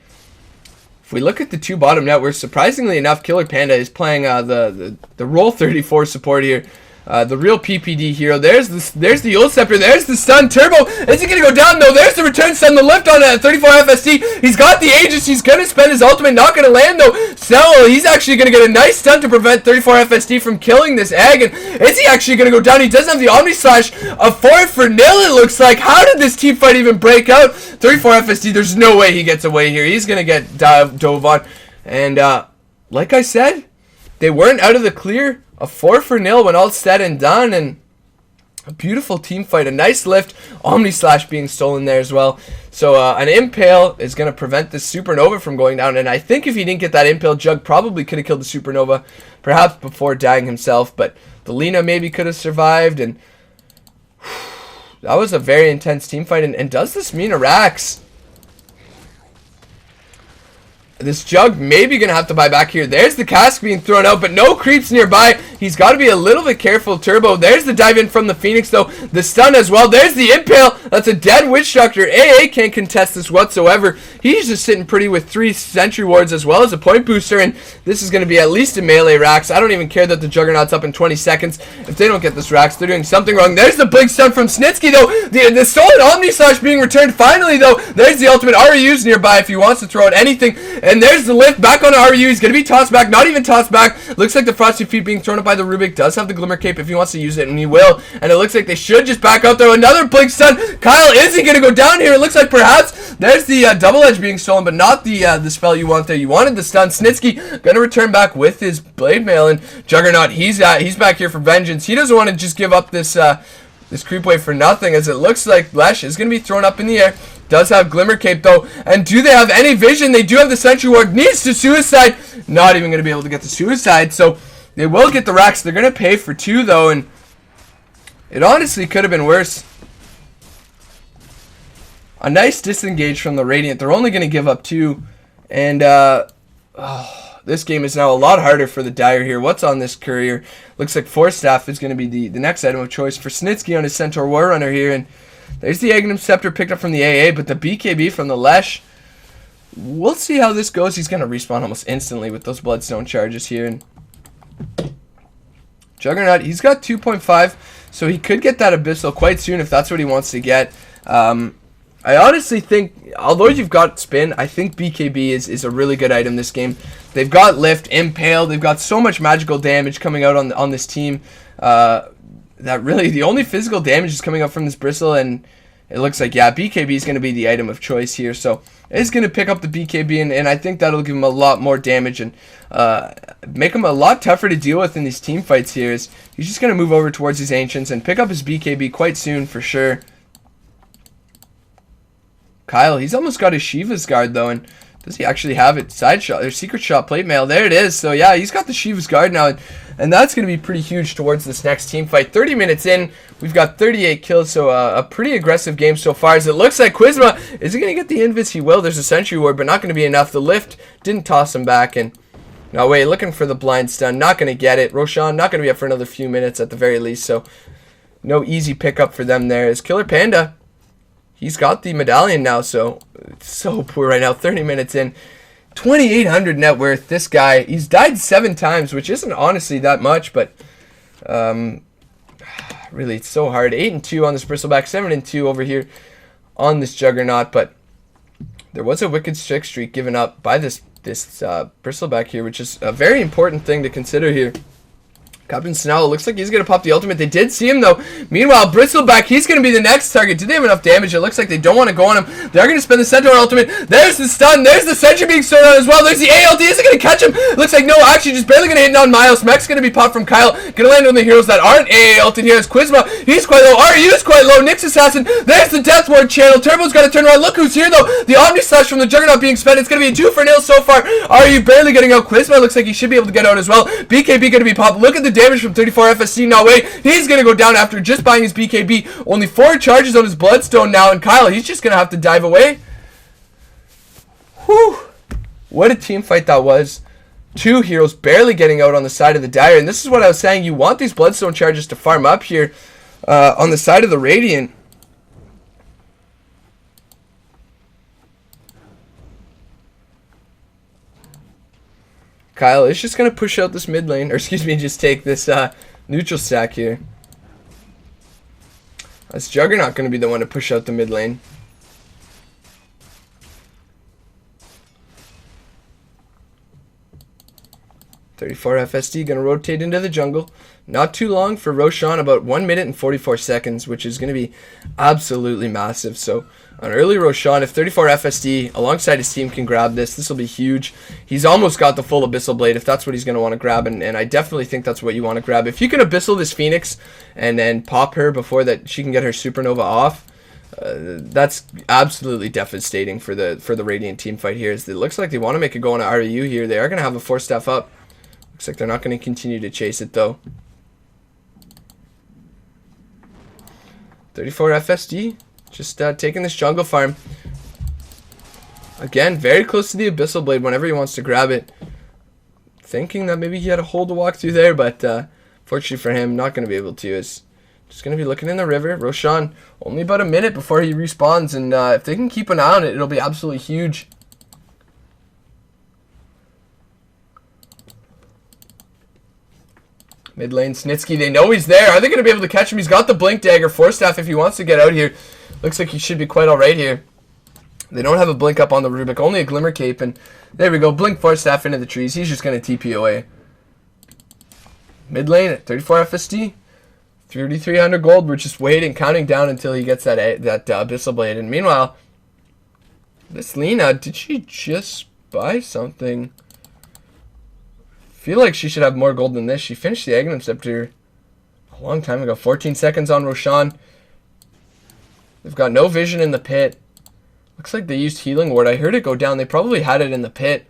if we look at the two bottom net worth, surprisingly enough, Killer Panda is playing the roll 34 support here. The real PPD hero. There's the Old Scepter. There's the stun. Turbo. Is he going to go down? No, there's the return stun. The lift on 34 FSD. He's got the Aegis. He's going to spend his ultimate. Not going to land, though. So he's actually going to get a nice stun to prevent 34 FSD from killing this egg. And is he actually going to go down? He does have the Omni Slash. A 4 for nil, it looks like. How did this team fight even break out? 34 FSD. There's no way he gets away here. He's going to get dove on. And like I said, they weren't out of the clear. A 4 for nil when all's said and done, and a beautiful team fight. A nice lift. Omni Slash being stolen there as well. So an Impale is going to prevent this Supernova from going down, and I think if he didn't get that Impale, Jug probably could have killed the Supernova, perhaps before dying himself, but the Lena maybe could have survived, and that was a very intense team fight. And does this mean Arax? This Jug maybe going to have to buy back here. There's the cask being thrown out, but no creeps nearby. He's got to be a little bit careful. Turbo. There's the dive in from the Phoenix, though. The stun as well. There's the Impale. That's a dead Witch Doctor. AA can't contest this whatsoever. He's just sitting pretty with 3 Sentry Wards as well as a point booster, and this is going to be at least a melee Rax. I don't even care that the Juggernaut's up in 20 seconds. If they don't get this Rax, they're doing something wrong. There's the big stun from Snitsky, though. The stolen Omni Slash being returned finally, though. There's the ultimate. RU's nearby if he wants to throw out anything. And there's the lift back on RU. He's going to be tossed back. Not even tossed back. Looks like the Frosty Feet being thrown up by the Rubik. Does have the Glimmer Cape if he wants to use it, and he will. And it looks like they should just back out there. Another blink stun. Kyle, is he going to go down here? It looks like perhaps there's the double edge being stolen, but not the spell you want there. You wanted the stun. Snitsky going to return back with his Blade Mail, and Juggernaut, he's back here for vengeance. He doesn't want to just give up this creep wave for nothing, as it looks like Lesh is going to be thrown up in the air. Does have Glimmer Cape, though. And do they have any vision? They do have the Sentry Ward. Needs to suicide. Not even going to be able to get the suicide. So they will get the racks. They're going to pay for 2, though. And it honestly could have been worse. A nice disengage from the Radiant. They're only going to give up 2. And this game is now a lot harder for the Dire here. What's on this courier? Looks like Force Staff is going to be the next item of choice for Snitsky on his Centaur War Runner here. And there's the Aghanim Scepter picked up from the AA, but the BKB from the Lesh. We'll see how this goes. He's going to respawn almost instantly with those Bloodstone charges here. And Juggernaut, he's got 2.5, so he could get that Abyssal quite soon if that's what he wants to get. I honestly think, although you've got Spin, I think BKB is a really good item this game. They've got Lift, Impale, they've got so much magical damage coming out on this team. That really, the only physical damage is coming up from this Bristle, and it looks like, yeah, BKB is going to be the item of choice here. So it's going to pick up the BKB, and I think that'll give him a lot more damage and make him a lot tougher to deal with in these team fights here. He's just going to move over towards these Ancients and pick up his BKB quite soon for sure. Kyle, he's almost got his Shiva's guard though, and does he actually have it? Side shot, or secret shot, plate mail. There it is. So yeah, he's got the Shiva's guard now, and that's going to be pretty huge towards this next team fight. 30 minutes in, we've got 38 kills, so a pretty aggressive game so far. As it looks like Quizma, is he going to get the invis? He will. There's a Sentry Ward, but not going to be enough. The lift didn't toss him back, and no way, looking for the blind stun. Not going to get it. Roshan not going to be up for another few minutes at the very least, so no easy pickup for them there. As Killer Panda, he's got the medallion now, so it's so poor right now. 30 minutes in, 2,800 net worth. This guy, he's died 7 times, which isn't honestly that much, but really, it's so hard. 8-2 on this Bristleback, 7-2 over here on this Juggernaut, but there was a wicked streak given up by this Bristleback here, which is a very important thing to consider here. Captain Snell, looks like he's going to pop the ultimate. They did see him, though. Meanwhile, Bristleback, he's going to be the next target. Do they have enough damage? It looks like they don't want to go on him. They're going to spend the Centaur ultimate. There's the stun. There's the Sentry being thrown on as well. There's the ALT. Is it going to catch him? Looks like no, actually, just barely going to hit on Miles. Mech's going to be popped from Kyle. Going to land on the heroes that aren't ALT'd here. It's Quizma. He's quite low. RU is quite low. Nyx Assassin. There's the Death Ward channel. Turbo's got to turn around. Look who's here, though. The Omni Slash from the Juggernaut being spent. It's going to be a 2-0 so far. RU barely getting out. Quizma looks like he should be able to get out as well. BKB going to be popped. Look at the damage from 34 FSC. No way. He's going to go down after just buying his BKB. Only 4 charges on his Bloodstone now, and Kyle, he's just going to have to dive away. Whew. What a team fight that was. 2 heroes barely getting out on the side of the Dire, and this is what I was saying. You want these Bloodstone charges to farm up here on the side of the Radiant. Kyle is just going to push out this mid lane, or excuse me, just take this neutral stack here. That's Juggernaut going to be the one to push out the mid lane. .34 FSD going to rotate into the jungle. Not too long for Roshan, about 1 minute and 44 seconds, which is going to be absolutely massive. So on early Roshan, if 34 FSD alongside his team can grab this will be huge. He's almost got the full Abyssal Blade if that's what he's going to want to grab, and I definitely think that's what you want to grab. If you can Abyssal this Phoenix and then pop her before that she can get her Supernova off, that's absolutely devastating for the Radiant team fight here. It looks like they want to make a go on REU here. They are going to have a 4-staff up. Looks like they're not going to continue to chase it though. 34 FSD, just taking this jungle farm. Again, very close to the Abyssal Blade whenever he wants to grab it. Thinking that maybe he had a hole to walk through there, but fortunately for him, not going to be able to. It's just going to be looking in the river. Roshan, only about a minute before he respawns, and if they can keep an eye on it, it'll be absolutely huge. Mid lane, Snitsky, they know he's there. Are they going to be able to catch him? He's got the Blink Dagger, 4-staff if he wants to get out here. Looks like he should be quite alright here. They don't have a Blink up on the Rubik, only a Glimmer Cape, and there we go. Blink 4-staff into the trees. He's just going to TP away. Mid lane at 34 FSD. 3,300 gold. We're just waiting, counting down until he gets that Abyssal Blade. And meanwhile, this Lina, did she just buy something? Feel like she should have more gold than this. She finished the Aghanim Scepter a long time ago. 14 seconds on Roshan. They've got no vision in the pit. Looks like they used Healing Ward. I heard it go down. They probably had it in the pit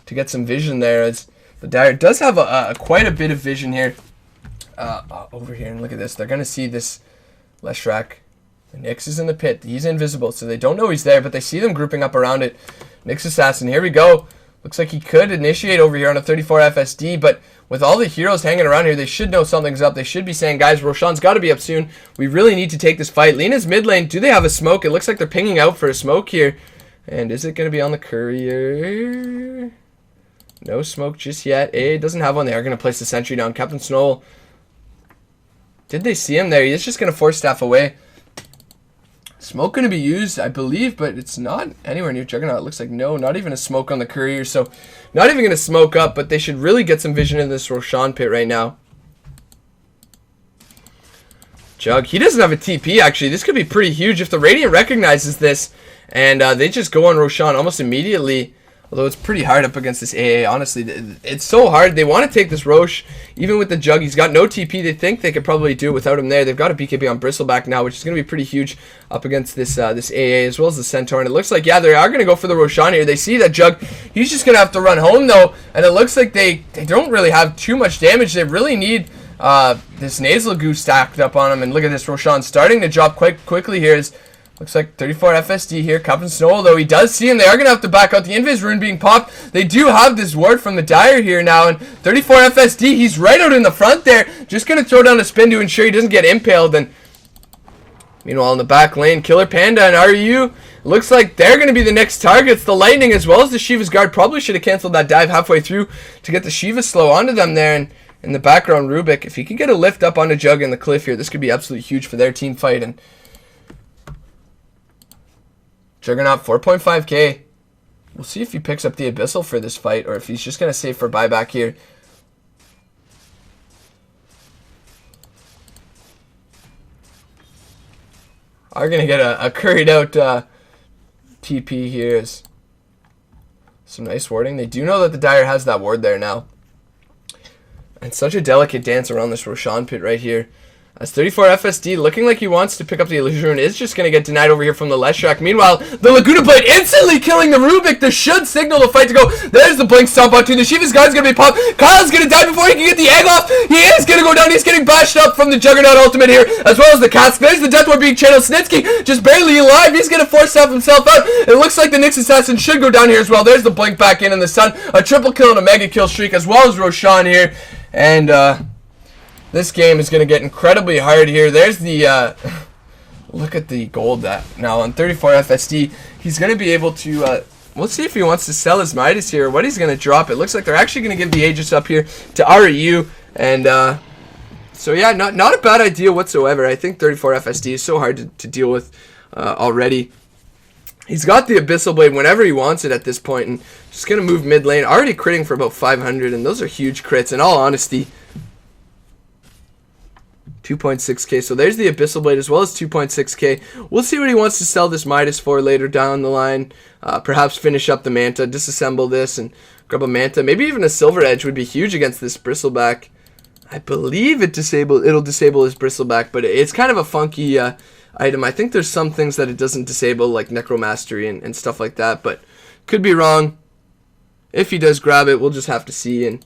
to get some vision there, as the Dire does have quite a bit of vision here. Over here, and look at this. They're going to see this Leshrac. Nyx is in the pit. He's invisible, so they don't know he's there, but they see them grouping up around it. Nyx Assassin, here we go. Looks like he could initiate over here on a 34 FSD, but with all the heroes hanging around here, they should know something's up. They should be saying, guys, Roshan's got to be up soon. We really need to take this fight. Lina's mid lane. Do they have a smoke? It looks like they're pinging out for a smoke here. And is it going to be on the courier? No smoke just yet. A doesn't have one. They are going to place the sentry down. Captain Snow. Did they see him there? He's just going to 4-staff away. Smoke going to be used, I believe, but it's not anywhere near Juggernaut. It looks like no, not even a smoke on the courier. So not even going to smoke up, but they should really get some vision in this Roshan pit right now. Jug, he doesn't have a TP, actually. This could be pretty huge if the Radiant recognizes this. And they just go on Roshan almost immediately. Although it's pretty hard up against this AA, honestly. It's so hard. They want to take this Roche, even with the Jug. He's got no TP. They think they could probably do it without him there. They've got a BKB on Bristleback now, which is going to be pretty huge up against this this AA, as well as the Centaur. And it looks like, yeah, they are going to go for the Roshan here. They see that Jug. He's just going to have to run home, though. And it looks like they don't really have too much damage. They really need this Nasal Goo stacked up on him. And look at this, Roshan starting to drop quite quickly here. Looks like 34 FSD here. Captain Snow, though, he does see him. They are going to have to back out. The Invis rune being popped. They do have this ward from the Dire here now. And 34 FSD, he's right out in the front there. Just going to throw down a spin to ensure he doesn't get impaled. And meanwhile, in the back lane, Killer Panda and RU, looks like they're going to be the next targets. The Lightning as well as the Shiva's Guard probably should have canceled that dive halfway through to get the Shiva slow onto them there. And in the background, Rubik, if he can get a lift up onto Jug and the Cliff here, this could be absolutely huge for their team fight. And Juggernaut, 4.5k. We'll see if he picks up the Abyssal for this fight or if he's just going to save for buyback here. Are going to get a curried out TP here. Is some nice warding. They do know that the Dire has that ward there now. And such a delicate dance around this Roshan pit right here. As 34 FSD looking like he wants to pick up the Illusion Rune is just going to get denied over here from the Leshrac. Meanwhile, the Laguna Blade instantly killing the Rubik. This should signal the fight to go. There's the Blink Stomp onto the Shiva's Guard's going to be popped. Kyle's going to die before he can get the egg off. He is going to go down. He's getting bashed up from the Juggernaut ultimate here, as well as the Cask. There's the Death Ward being channeled. Snitsky just barely alive. He's going to force himself out. It looks like the Nyx Assassin should go down here as well. There's the Blink back in the Sun. A triple kill and a mega kill streak, as well as Roshan here. And, this game is going to get incredibly hard here. There's the, look at the gold that now on 34 FSD. He's going to be able to, we'll see if he wants to sell his Midas here or what he's going to drop. It looks like they're actually going to give the Aegis up here to RU. And, so yeah, not a bad idea whatsoever. I think 34 FSD is so hard to deal with already. He's got the Abyssal Blade whenever he wants it at this point. And just going to move mid lane. Already critting for about 500. And those are huge crits in all honesty. 2.6k, so there's the Abyssal Blade as well as 2.6k. We'll see what he wants to sell this Midas for later down the line. Perhaps finish up the Manta, disassemble this, and grab a Manta. Maybe even a Silver Edge would be huge against this Bristleback. I believe it'll disable his Bristleback, but it's kind of a funky item. I think there's some things that it doesn't disable, like Necromastery and stuff like that, but could be wrong. If he does grab it, we'll just have to see. And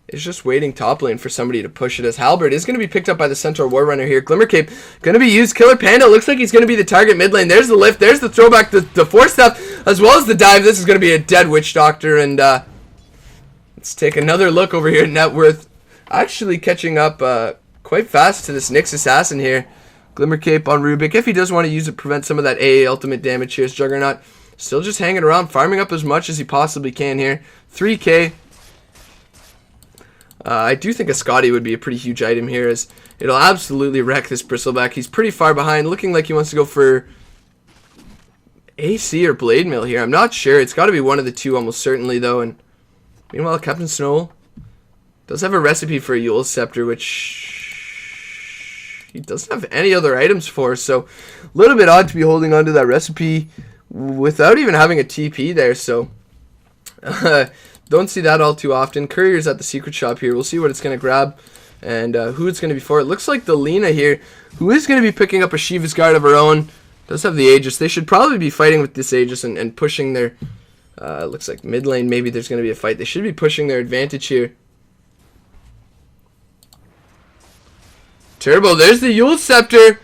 is just waiting top lane for somebody to push it, as Halberd is going to be picked up by the Centaur War Runner here. Glimmer Cape going to be used. Killer Panda looks like he's going to be the target mid lane. There's the lift. There's the throwback, the 4-step, as well as the dive. This is going to be a dead Witch Doctor. And let's take another look over here at Net Worth. Actually catching up quite fast to this Nyx Assassin here. Glimmer Cape on Rubik. If he does want to use it, prevent some of that AA ultimate damage here. Juggernaut still just hanging around, farming up as much as he possibly can here. 3k. I do think a Scotty would be a pretty huge item here, as it'll absolutely wreck this Bristleback. He's pretty far behind, looking like he wants to go for AC or Blade Mail here. I'm not sure. It's got to be one of the two almost certainly, though. And meanwhile, Captain Snow does have a recipe for a Eul's Scepter, which he doesn't have any other items for. So a little bit odd to be holding on to that recipe without even having a TP there. So don't see that all too often. Courier's at the secret shop here. We'll see what it's going to grab and who it's going to be for. It looks like the Lena here, who is going to be picking up a Shiva's Guard of her own, does have the Aegis. They should probably be fighting with this Aegis and pushing their, looks like mid lane, maybe there's going to be a fight. They should be pushing their advantage here. Turbo, there's the Eul's Scepter.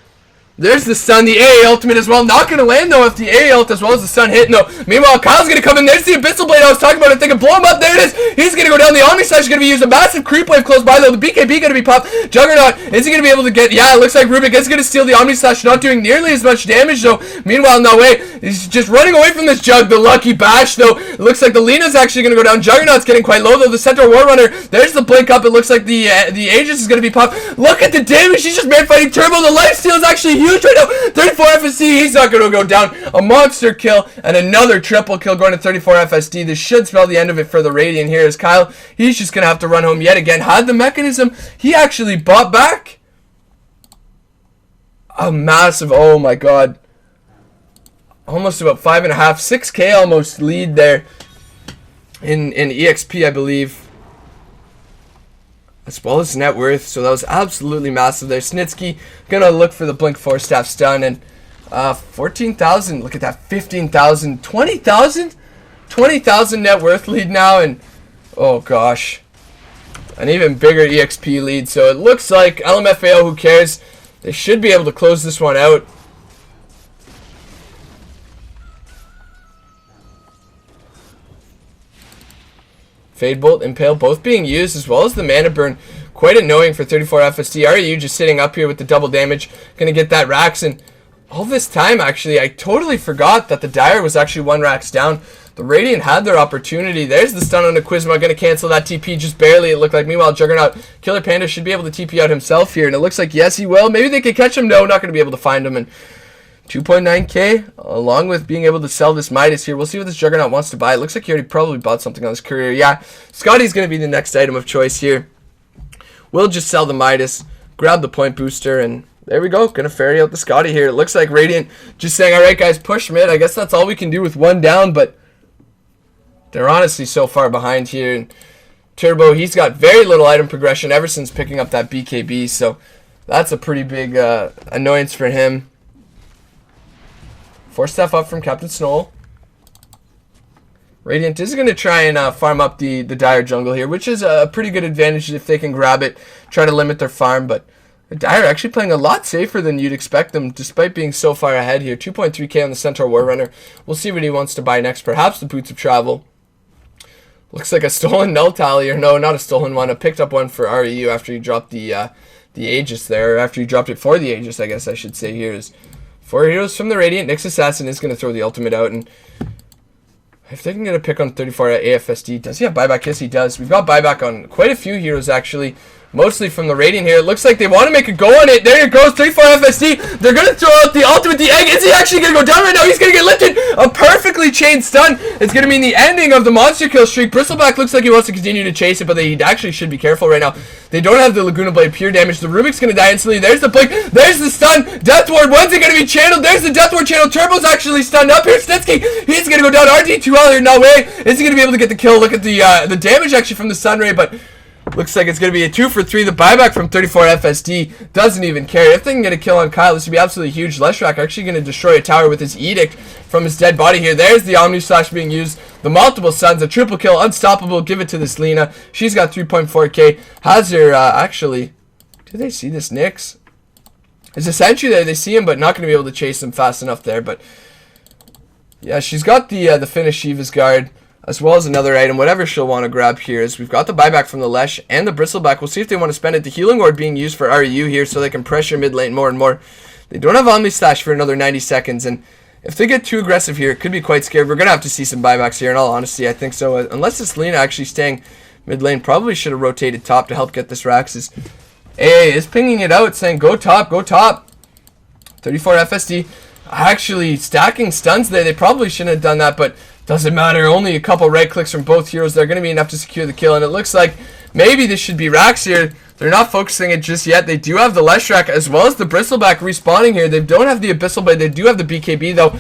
There's the Sun, the AA ultimate as well. Not going to land, though, if the AA ult as well as the Sun hit. No. Meanwhile, Kyle's going to come in. There's the Abyssal Blade I was talking about. I think blow him up. There it is. He's going to go down. The Omni Slash is going to be used. A massive creep wave close by, though. The BKB going to be popped. Juggernaut, is he going to be able to get... Yeah, it looks like Rubik is going to steal the Omni Slash. Not doing nearly as much damage, though. Meanwhile, no way. He's just running away from this Jug. The Lucky Bash, though. It looks like the Lena's actually going to go down. Juggernaut's getting quite low, though. The Centaur War Runner. There's the blink up. It looks like the Aegis is going to be popped. Look at the damage. He's just man-fighting Turbo. The lifesteal is actually huge right now. 34 FSD, he's not going to go down. A monster kill and another triple kill going to 34 FSD. This should spell the end of it for the Radiant here, as Kyle, he's just going to have to run home yet again. Had the mechanism, he actually bought back. a massive, oh my god, almost about 5.5, 6K almost lead there in EXP, I believe, as well as net worth. So that was absolutely massive there. Snitsky gonna look for the Blink 4 staff stun, and 14,000, look at that, 15,000, 20,000? 20,000 net worth lead now, and oh gosh, an even bigger EXP lead. So it looks like LMFAO, who cares, they should be able to close this one out. Fade Bolt, Impale, both being used, as well as the Mana Burn. Quite annoying for 34 FSD. RU just sitting up here with the double damage. Gonna get that Rax, and all this time, actually, I totally forgot that the Dire was actually 1 Rax down. The Radiant had their opportunity. There's the stun on Aquizma. Gonna cancel that TP just barely, it looked like. Meanwhile, Juggernaut, Killer Panda should be able to TP out himself here, and it looks like, yes, he will. Maybe they could catch him. No, not gonna be able to find him, and 2.9K, along with being able to sell this Midas here. We'll see what this Juggernaut wants to buy. It looks like he already probably bought something on his career. Yeah, Scotty's going to be the next item of choice here. We'll just sell the Midas, grab the point booster, and there we go. Going to ferry out the Scotty here. It looks like Radiant just saying, all right, guys, push mid. I guess that's all we can do with 1 down, but they're honestly so far behind here. And Turbo, he's got very little item progression ever since picking up that BKB, so that's a pretty big annoyance for him. 4 staff up from Captain Snow. Radiant is going to try and farm up the Dire jungle here, which is a pretty good advantage if they can grab it, try to limit their farm, but the Dire actually playing a lot safer than you'd expect them, despite being so far ahead here. 2.3K on the Centaur Warrunner. We'll see what he wants to buy next, perhaps the Boots of Travel. Looks like a stolen Null Tally, or no, not a stolen one, a picked up one for REU after he dropped the Aegis there, or after he dropped it for the Aegis, I guess I should say here is 4 heroes from the Radiant. Nyx Assassin is going to throw the ultimate out, and if they can get a pick on 34 at AFSD, does he have buyback? Yes, he does. We've got buyback on quite a few heroes, actually, mostly from the Radiant here. It looks like they want to make a go on it. There it goes, 34 FSD. They're going to throw out the ultimate, the egg. Is he actually going to go down right now? He's going to get lifted. A perfectly chained stun. It's going to mean the ending of the monster kill streak. Bristleback looks like he wants to continue to chase it, but they actually should be careful right now. They don't have the Laguna Blade pure damage. The Rubik's going to die instantly. There's the blink. There's the stun. Death Ward. When's it going to be channeled? There's the Death Ward channel. Turbo's actually stunned up here. Snitsky, he's going to go down. RD2L here. No way. Is he going to be able to get the kill? Look at the damage actually from the Sunray, but looks like it's going to be a 2 for 3. The buyback from 34 FSD doesn't even care. If they can get a kill on Kyle, this would be absolutely huge. Leshrak actually going to destroy a tower with his Edict from his dead body here. There's the Omni Slash being used. The multiple suns, a triple kill, unstoppable. Give it to this Lina. She's got 3.4K. Has her, actually, do they see this Nyx? There's a sentry there. They see him, but not going to be able to chase him fast enough there. But yeah, she's got the Finnish Shiva's Guard, as well as another item, whatever she'll want to grab here. Is we've got the buyback from the Lesh and the Bristleback. We'll see if they want to spend it. The Healing Ward being used for REU here so they can pressure mid lane more and more. They don't have Omni Slash for another 90 seconds, and if they get too aggressive here, it could be quite scary. We're going to have to see some buybacks here, in all honesty. I think so. Unless this Lina actually staying mid lane, probably should have rotated top to help get this Rax's. AA is pinging it out, saying, go top, go top. 34 FSD. Actually stacking stuns there. They probably shouldn't have done that, but doesn't matter. Only a couple right clicks from both heroes. They're going to be enough to secure the kill, and it looks like maybe this should be Rax here. They're not focusing it just yet. They do have the Leshrak as well as the Bristleback respawning here. They don't have the Abyssal Blade. They do have the BKB though,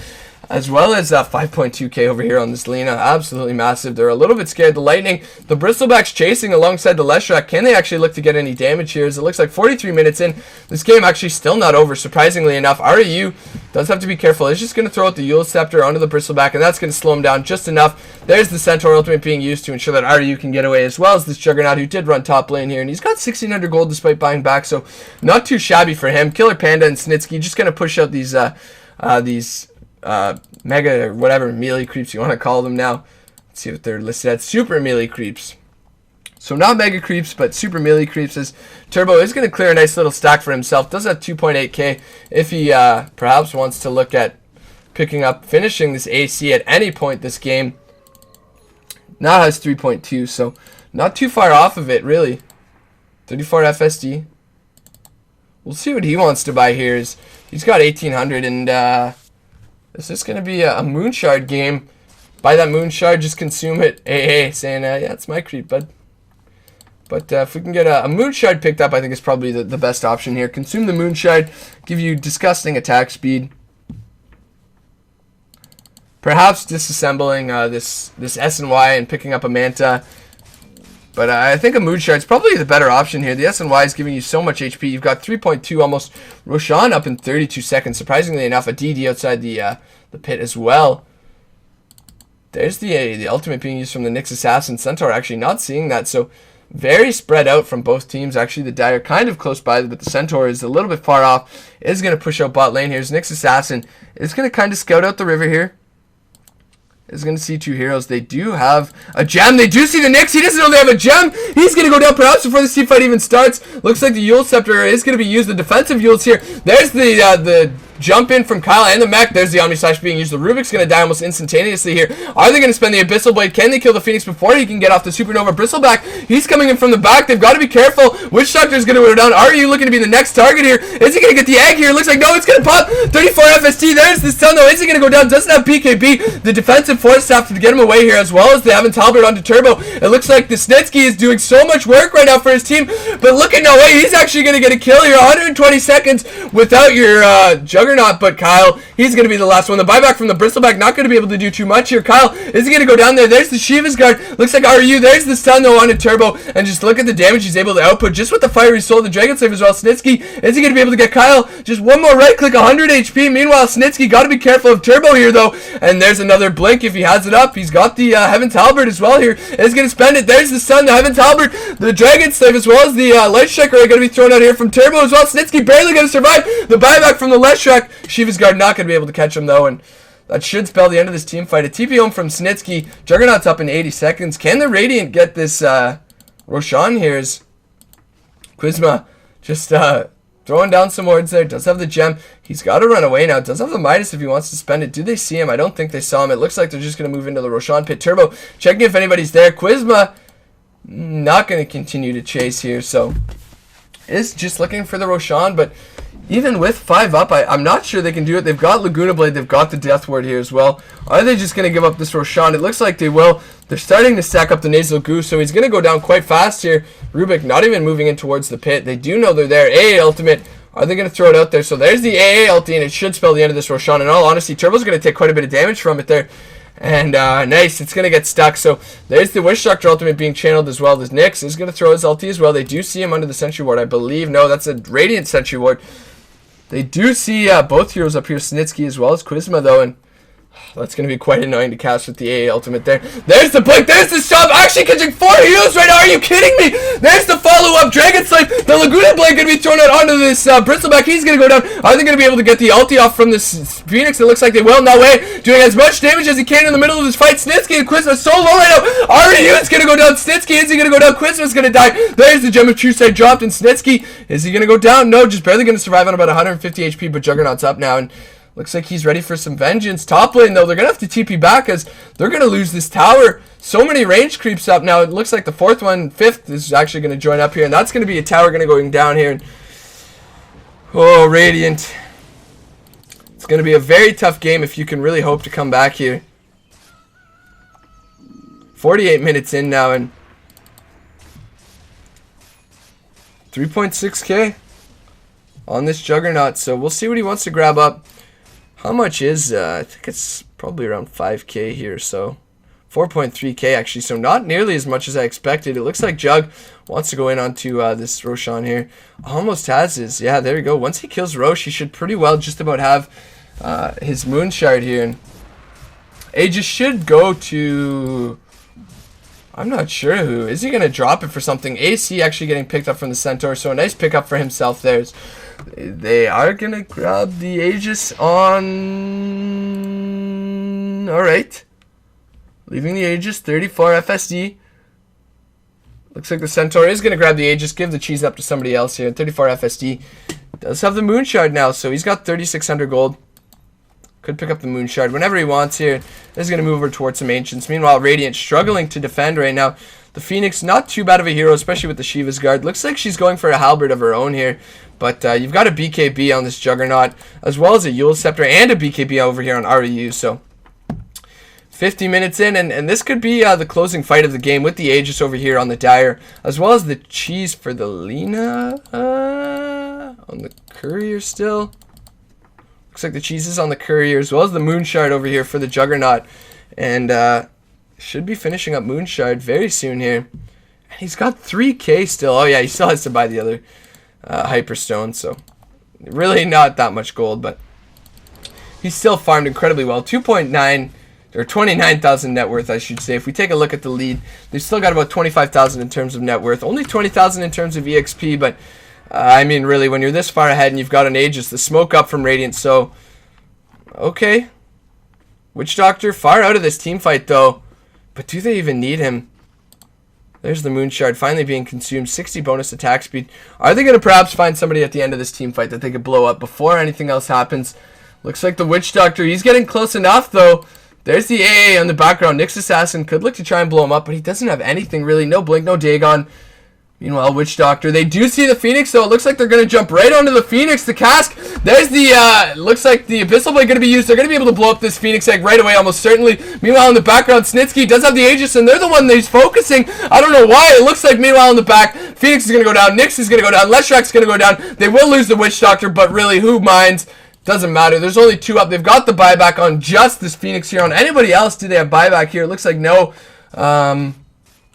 as well as 5.2K over here on this Lina. Absolutely massive. They're a little bit scared. The Lightning, the Bristleback's chasing alongside the Leshrak. Can they actually look to get any damage here? As it looks like 43 minutes in. This game actually still not over, surprisingly enough. REU does have to be careful. It's just going to throw out the Eul Scepter onto the Bristleback, and that's going to slow him down just enough. There's the Centaur ultimate being used to ensure that REU can get away, as well as this Juggernaut who did run top lane here, and he's got 1600 gold despite buying back, so not too shabby for him. Killer Panda and Snitsky just going to push out these mega or whatever melee creeps you want to call them now. Let's see what they're listed at. Super melee creeps. So not mega creeps, but super melee creeps. As Turbo is going to clear a nice little stack for himself. Does have 2.8K if he perhaps wants to look at picking up, finishing this AC at any point this game. Now has 3.2, so not too far off of it, really. 34 FSD. We'll see what he wants to buy here. He's got 1800, and is this going to be a Moonshard game? Buy that Moonshard, just consume it. AA saying, yeah, it's my creep, bud. But if we can get a Moonshard picked up, I think it's probably the best option here. Consume the Moonshard, give you disgusting attack speed. Perhaps disassembling this S and Y and picking up a Manta. But I think a Moonshard is probably the better option here. The S and Y is giving you so much HP. You've got 3.2 almost. Roshan up in 32 seconds. Surprisingly enough, a DD outside the pit as well. There's the ultimate being used from the Nyx Assassin. Centaur actually not seeing that. So very spread out from both teams. Actually, the Dire kind of close by, but the Centaur is a little bit far off. Is going to push out bot lane. Here's Nyx Assassin. Is going to kind of scout out the river here. Is going to see two heroes. They do have a gem. They do see the Nyx. He doesn't know they have a gem. He's going to go down perhaps before the team fight even starts. Looks like the Yule Scepter is going to be used. The defensive Yules here. There's the jump in from Kyle and the mech. There's the Omni Slash being used. The Rubik's going to die almost instantaneously here. Are they going to spend the Abyssal Blade? Can they kill the Phoenix before he can get off the Supernova Bristleback? He's coming in from the back. They've got to be careful. Witch Doctor is going to go down. Are you looking to be the next target here? Is he going to get the egg here? Looks like no, it's going to pop. 34 FST. There's the stun though. Is he going to go down? Doesn't have BKB. The defensive force staff to get him away here, as well as they haven't Talbot onto Turbo. It looks like the Snitsky is doing so much work right now for his team, but look at no way. He's actually going to get a kill here. 120 seconds without your Juggernaut, but Kyle, he's going to be the last one. The buyback from the Bristleback not going to be able to do too much here. Kyle, is he going to go down there? There's the Shiva's Guard. Looks like RU. There's the stun though onto Turbo, and just look at the damage he's able to output just with the Fiery Soul, the Dragon Slave as well. Snitsky, is he going to be able to get Kyle? Just one more right click, 100 HP. Meanwhile, Snitsky got to be careful of Turbo here though, and there's another blink if he has it up. He's got the Heaven's Halberd as well here. Is going to spend it. There's the stun, the Heaven's Halberd, the Dragon Slave as well as the Light Striker are going to be thrown out here from Turbo as well. Snitsky barely going to survive. The buyback from the Leshrac. Shiva's Guard not going to be able to catch him though, and that should spell the end of this team fight. A TP home from Snitsky. Juggernaut's up in 80 seconds. Can the Radiant get this Roshan here? Is Quizma just throwing down some wards there. Does have the gem. He's got to run away now. Does have the Midas if he wants to spend it. Do they see him? I don't think they saw him. It looks like they're just going to move into the Roshan pit. Turbo checking if anybody's there. Quizma not going to continue to chase here, so is just looking for the Roshan, but even with 5 up, I'm not sure they can do it. They've got Laguna Blade. They've got the Death Ward here as well. Are they just going to give up this Roshan? It looks like they will. They're starting to stack up the Nasal Goose, so he's going to go down quite fast here. Rubik not even moving in towards the pit. They do know they're there. AA ultimate. Are they going to throw it out there? So there's the AA ulti, and it should spell the end of this Roshan. In all honesty, Turbo's going to take quite a bit of damage from it there. And nice, it's going to get stuck. So there's the Wish Doctor ultimate being channeled as well. The Nyx is going to throw his ulti as well. They do see him under the Sentry Ward, I believe. No, that's a Radiant Sentry Ward. They do see both heroes up here, Snitsky as well as Quizma though, and that's going to be quite annoying to cast with the AA ultimate there. There's the blink, there's the stop, actually catching 4 heroes right now, are you kidding me? There's the follow-up, Dragon Slave, the Laguna Blade going to be thrown out onto this Bristleback, he's going to go down. Are they going to be able to get the ulti off from this Phoenix? It looks like they will, no way, doing as much damage as he can in the middle of this fight. Snitsky and Quizma so low right now, RU is going to go down, Snitsky, is he going to go down? Quizma's going to die. There's the Gem of True Sight dropped, and Snitsky, is he going to go down? No, just barely going to survive on about 150 HP, but Juggernaut's up now, and looks like he's ready for some vengeance. Top lane, though, they're going to have to TP back as they're going to lose this tower. So many range creeps up now. It looks like the 5th is actually going to join up here, and that's going to be a tower going to go down here. And oh, Radiant. It's going to be a very tough game if you can really hope to come back here. 48 minutes in now, and 3.6k on this Juggernaut, so we'll see what he wants to grab up. How much is, I think it's probably around 5k here, so 4.3k actually, so not nearly as much as I expected. It looks like Jug wants to go in onto this Roshan here. Almost has his, yeah, there we go. Once he kills Rosh, he should pretty well just about have his Moon Shard here. And Aegis should go to, I'm not sure who. Is he going to drop it for something? AC actually getting picked up from the Centaur, so a nice pickup for himself there. They are going to grab the Aegis on... Alright. Leaving the Aegis, 34 FSD. Looks like the Centaur is going to grab the Aegis, give the cheese up to somebody else here. 34 FSD. Does have the Moon Shard now, so he's got 3,600 gold. Could pick up the Moon Shard whenever he wants here. Is going to move over towards some Ancients. Meanwhile, Radiant struggling to defend right now. The Phoenix, not too bad of a hero, especially with the Shiva's Guard. Looks like she's going for a halberd of her own here. But you've got a BKB on this Juggernaut, as well as a Yule Scepter and a BKB over here on REU. So 50 minutes in, and this could be the closing fight of the game with the Aegis over here on the Dire, as well as the cheese for the Lina on the Courier still. Looks like the cheese is on the Courier, as well as the Moonshard over here for the Juggernaut. And should be finishing up Moonshard very soon here. And he's got 3k still. Oh yeah, he still has to buy the other Hyperstone, so really not that much gold, but he's still farmed incredibly well. 2.9 or 29,000 net worth, I should say. If we take a look at the lead, they've still got about 25,000 in terms of net worth. Only 20,000 in terms of EXP, but I mean, really, when you're this far ahead and you've got an Aegis, the smoke up from Radiant, so okay. Witch Doctor far out of this team fight, though. But do they even need him? There's the Moonshard finally being consumed. 60 bonus attack speed. Are they going to perhaps find somebody at the end of this team fight that they could blow up before anything else happens? Looks like the Witch Doctor. He's getting close enough, though. There's the AA on the background. Nyx Assassin could look to try and blow him up, but he doesn't have anything really. No Blink, no Dagon. Meanwhile, Witch Doctor. They do see the Phoenix, though. It looks like they're going to jump right onto the Phoenix. The cask. There's the, looks like the Abyssal Blade going to be used. They're going to be able to blow up this Phoenix egg right away, almost certainly. Meanwhile, in the background, Snitsky does have the Aegis, and they're the one that he's focusing. I don't know why. It looks like, meanwhile, in the back, Phoenix is going to go down. Nyx is going to go down. Leshrak's going to go down. They will lose the Witch Doctor, but really, who minds? Doesn't matter. There's only 2 up. They've got the buyback on just this Phoenix here. On anybody else, do they have buyback here? It looks like no.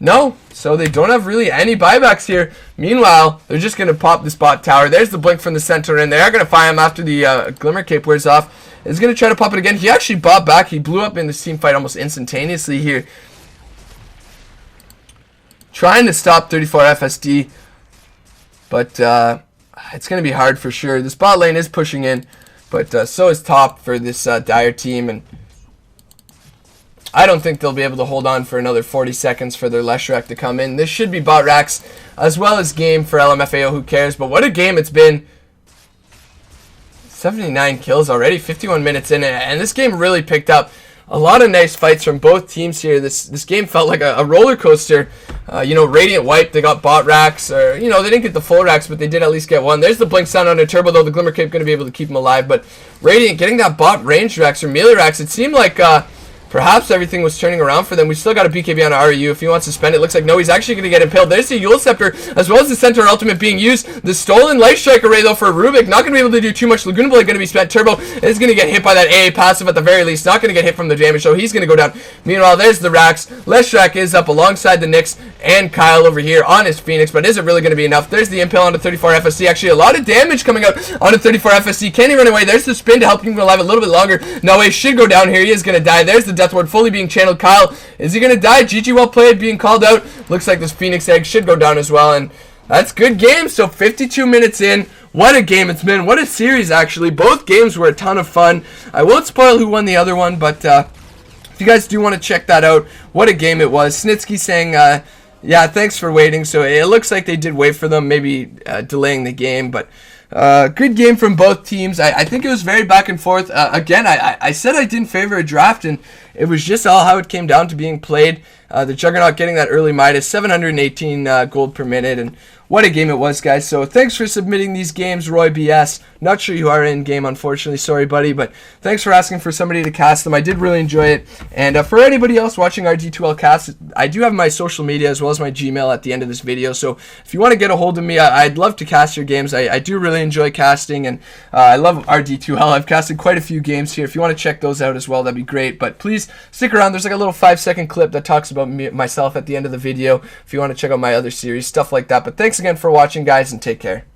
No. So they don't have really any buybacks here. Meanwhile, they're just going to pop this bot tower. There's the Blink from the center, and they are going to fire him after the Glimmer Cape wears off. Is going to try to pop it again. He actually bought back. He blew up in this team fight almost instantaneously here. Trying to stop 34 FSD. But it's going to be hard for sure. This bot lane is pushing in. But so is top for this Dire team, and I don't think they'll be able to hold on for another 40 seconds for their Leshrac to come in. This should be bot racks as well as game for LMFAO, who cares? But what a game it's been. 79 kills already, 51 minutes in, and this game really picked up. A lot of nice fights from both teams here. This game felt like a roller coaster. You know, Radiant wiped. They got bot racks. Or, you know, they didn't get the full racks, but they did at least get one. There's the Blink Sound on a turbo, though. The Glimmer Cape going to be able to keep him alive. But Radiant getting that bot range racks or melee racks, it seemed like perhaps everything was turning around for them. We still got a BKB on RU. If he wants to spend it, looks like no, he's actually going to get impaled. There's the Yule Scepter, as well as the Centaur Ultimate being used. The stolen Life Strike array, though, for Rubik. Not going to be able to do too much. Laguna Blade going to be spent. Turbo is going to get hit by that AA passive at the very least. Not going to get hit from the damage, so he's going to go down. Meanwhile, there's the racks. Leshrac is up alongside the Nyx and Kyle over here on his Phoenix, but is it really going to be enough? There's the impale onto 34 FSC. Actually, a lot of damage coming out onto 34 FSC. Can he run away? There's the spin to help him alive a little bit longer. No way, should go down here. He is going to die. There's the Death Ward fully being channeled. Kyle, is he going to die? GG, well played, being called out. Looks like this Phoenix egg should go down as well, and that's good game. So 52 minutes in. What a game it's been. What a series, actually. Both games were a ton of fun. I won't spoil who won the other one, but if you guys do want to check that out, what a game it was. Snitsky saying, yeah, thanks for waiting. So it looks like they did wait for them, maybe delaying the game, but good game from both teams. I think it was very back and forth. Again, I said I didn't favor a draft, and it was just all how it came down to being played. The Juggernaut getting that early Midas, 718 gold per minute, and what a game it was, guys. So thanks for submitting these games, Roy BS. Not sure you are in game, unfortunately. Sorry, buddy, but thanks for asking for somebody to cast them. I did really enjoy it. And for anybody else watching RD2L cast, I do have my social media as well as my Gmail at the end of this video. So if you want to get a hold of me, I'd love to cast your games. I do really enjoy casting, and I love RD2L. I've casted quite a few games here. If you want to check those out as well, that'd be great. But please stick around. There's like a little 5-second clip that talks about myself at the end of the video if you want to check out my other series, stuff like that. But thanks again for watching, guys, and take care.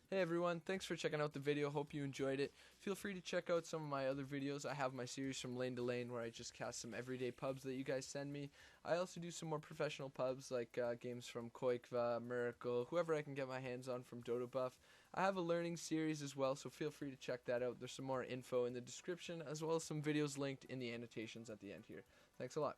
Hey everyone, thanks for checking out the video. Hope you enjoyed it. Feel free to check out some of my other videos. I have my series from lane to lane where I just cast some everyday pubs that you guys send me. I also do some more professional pubs like games from Koikva, Miracle, whoever I can get my hands on from Dodobuff. I have a learning series as well, so feel free to check that out. There's some more info in the description as well as some videos linked in the annotations at the end here. Thanks a lot.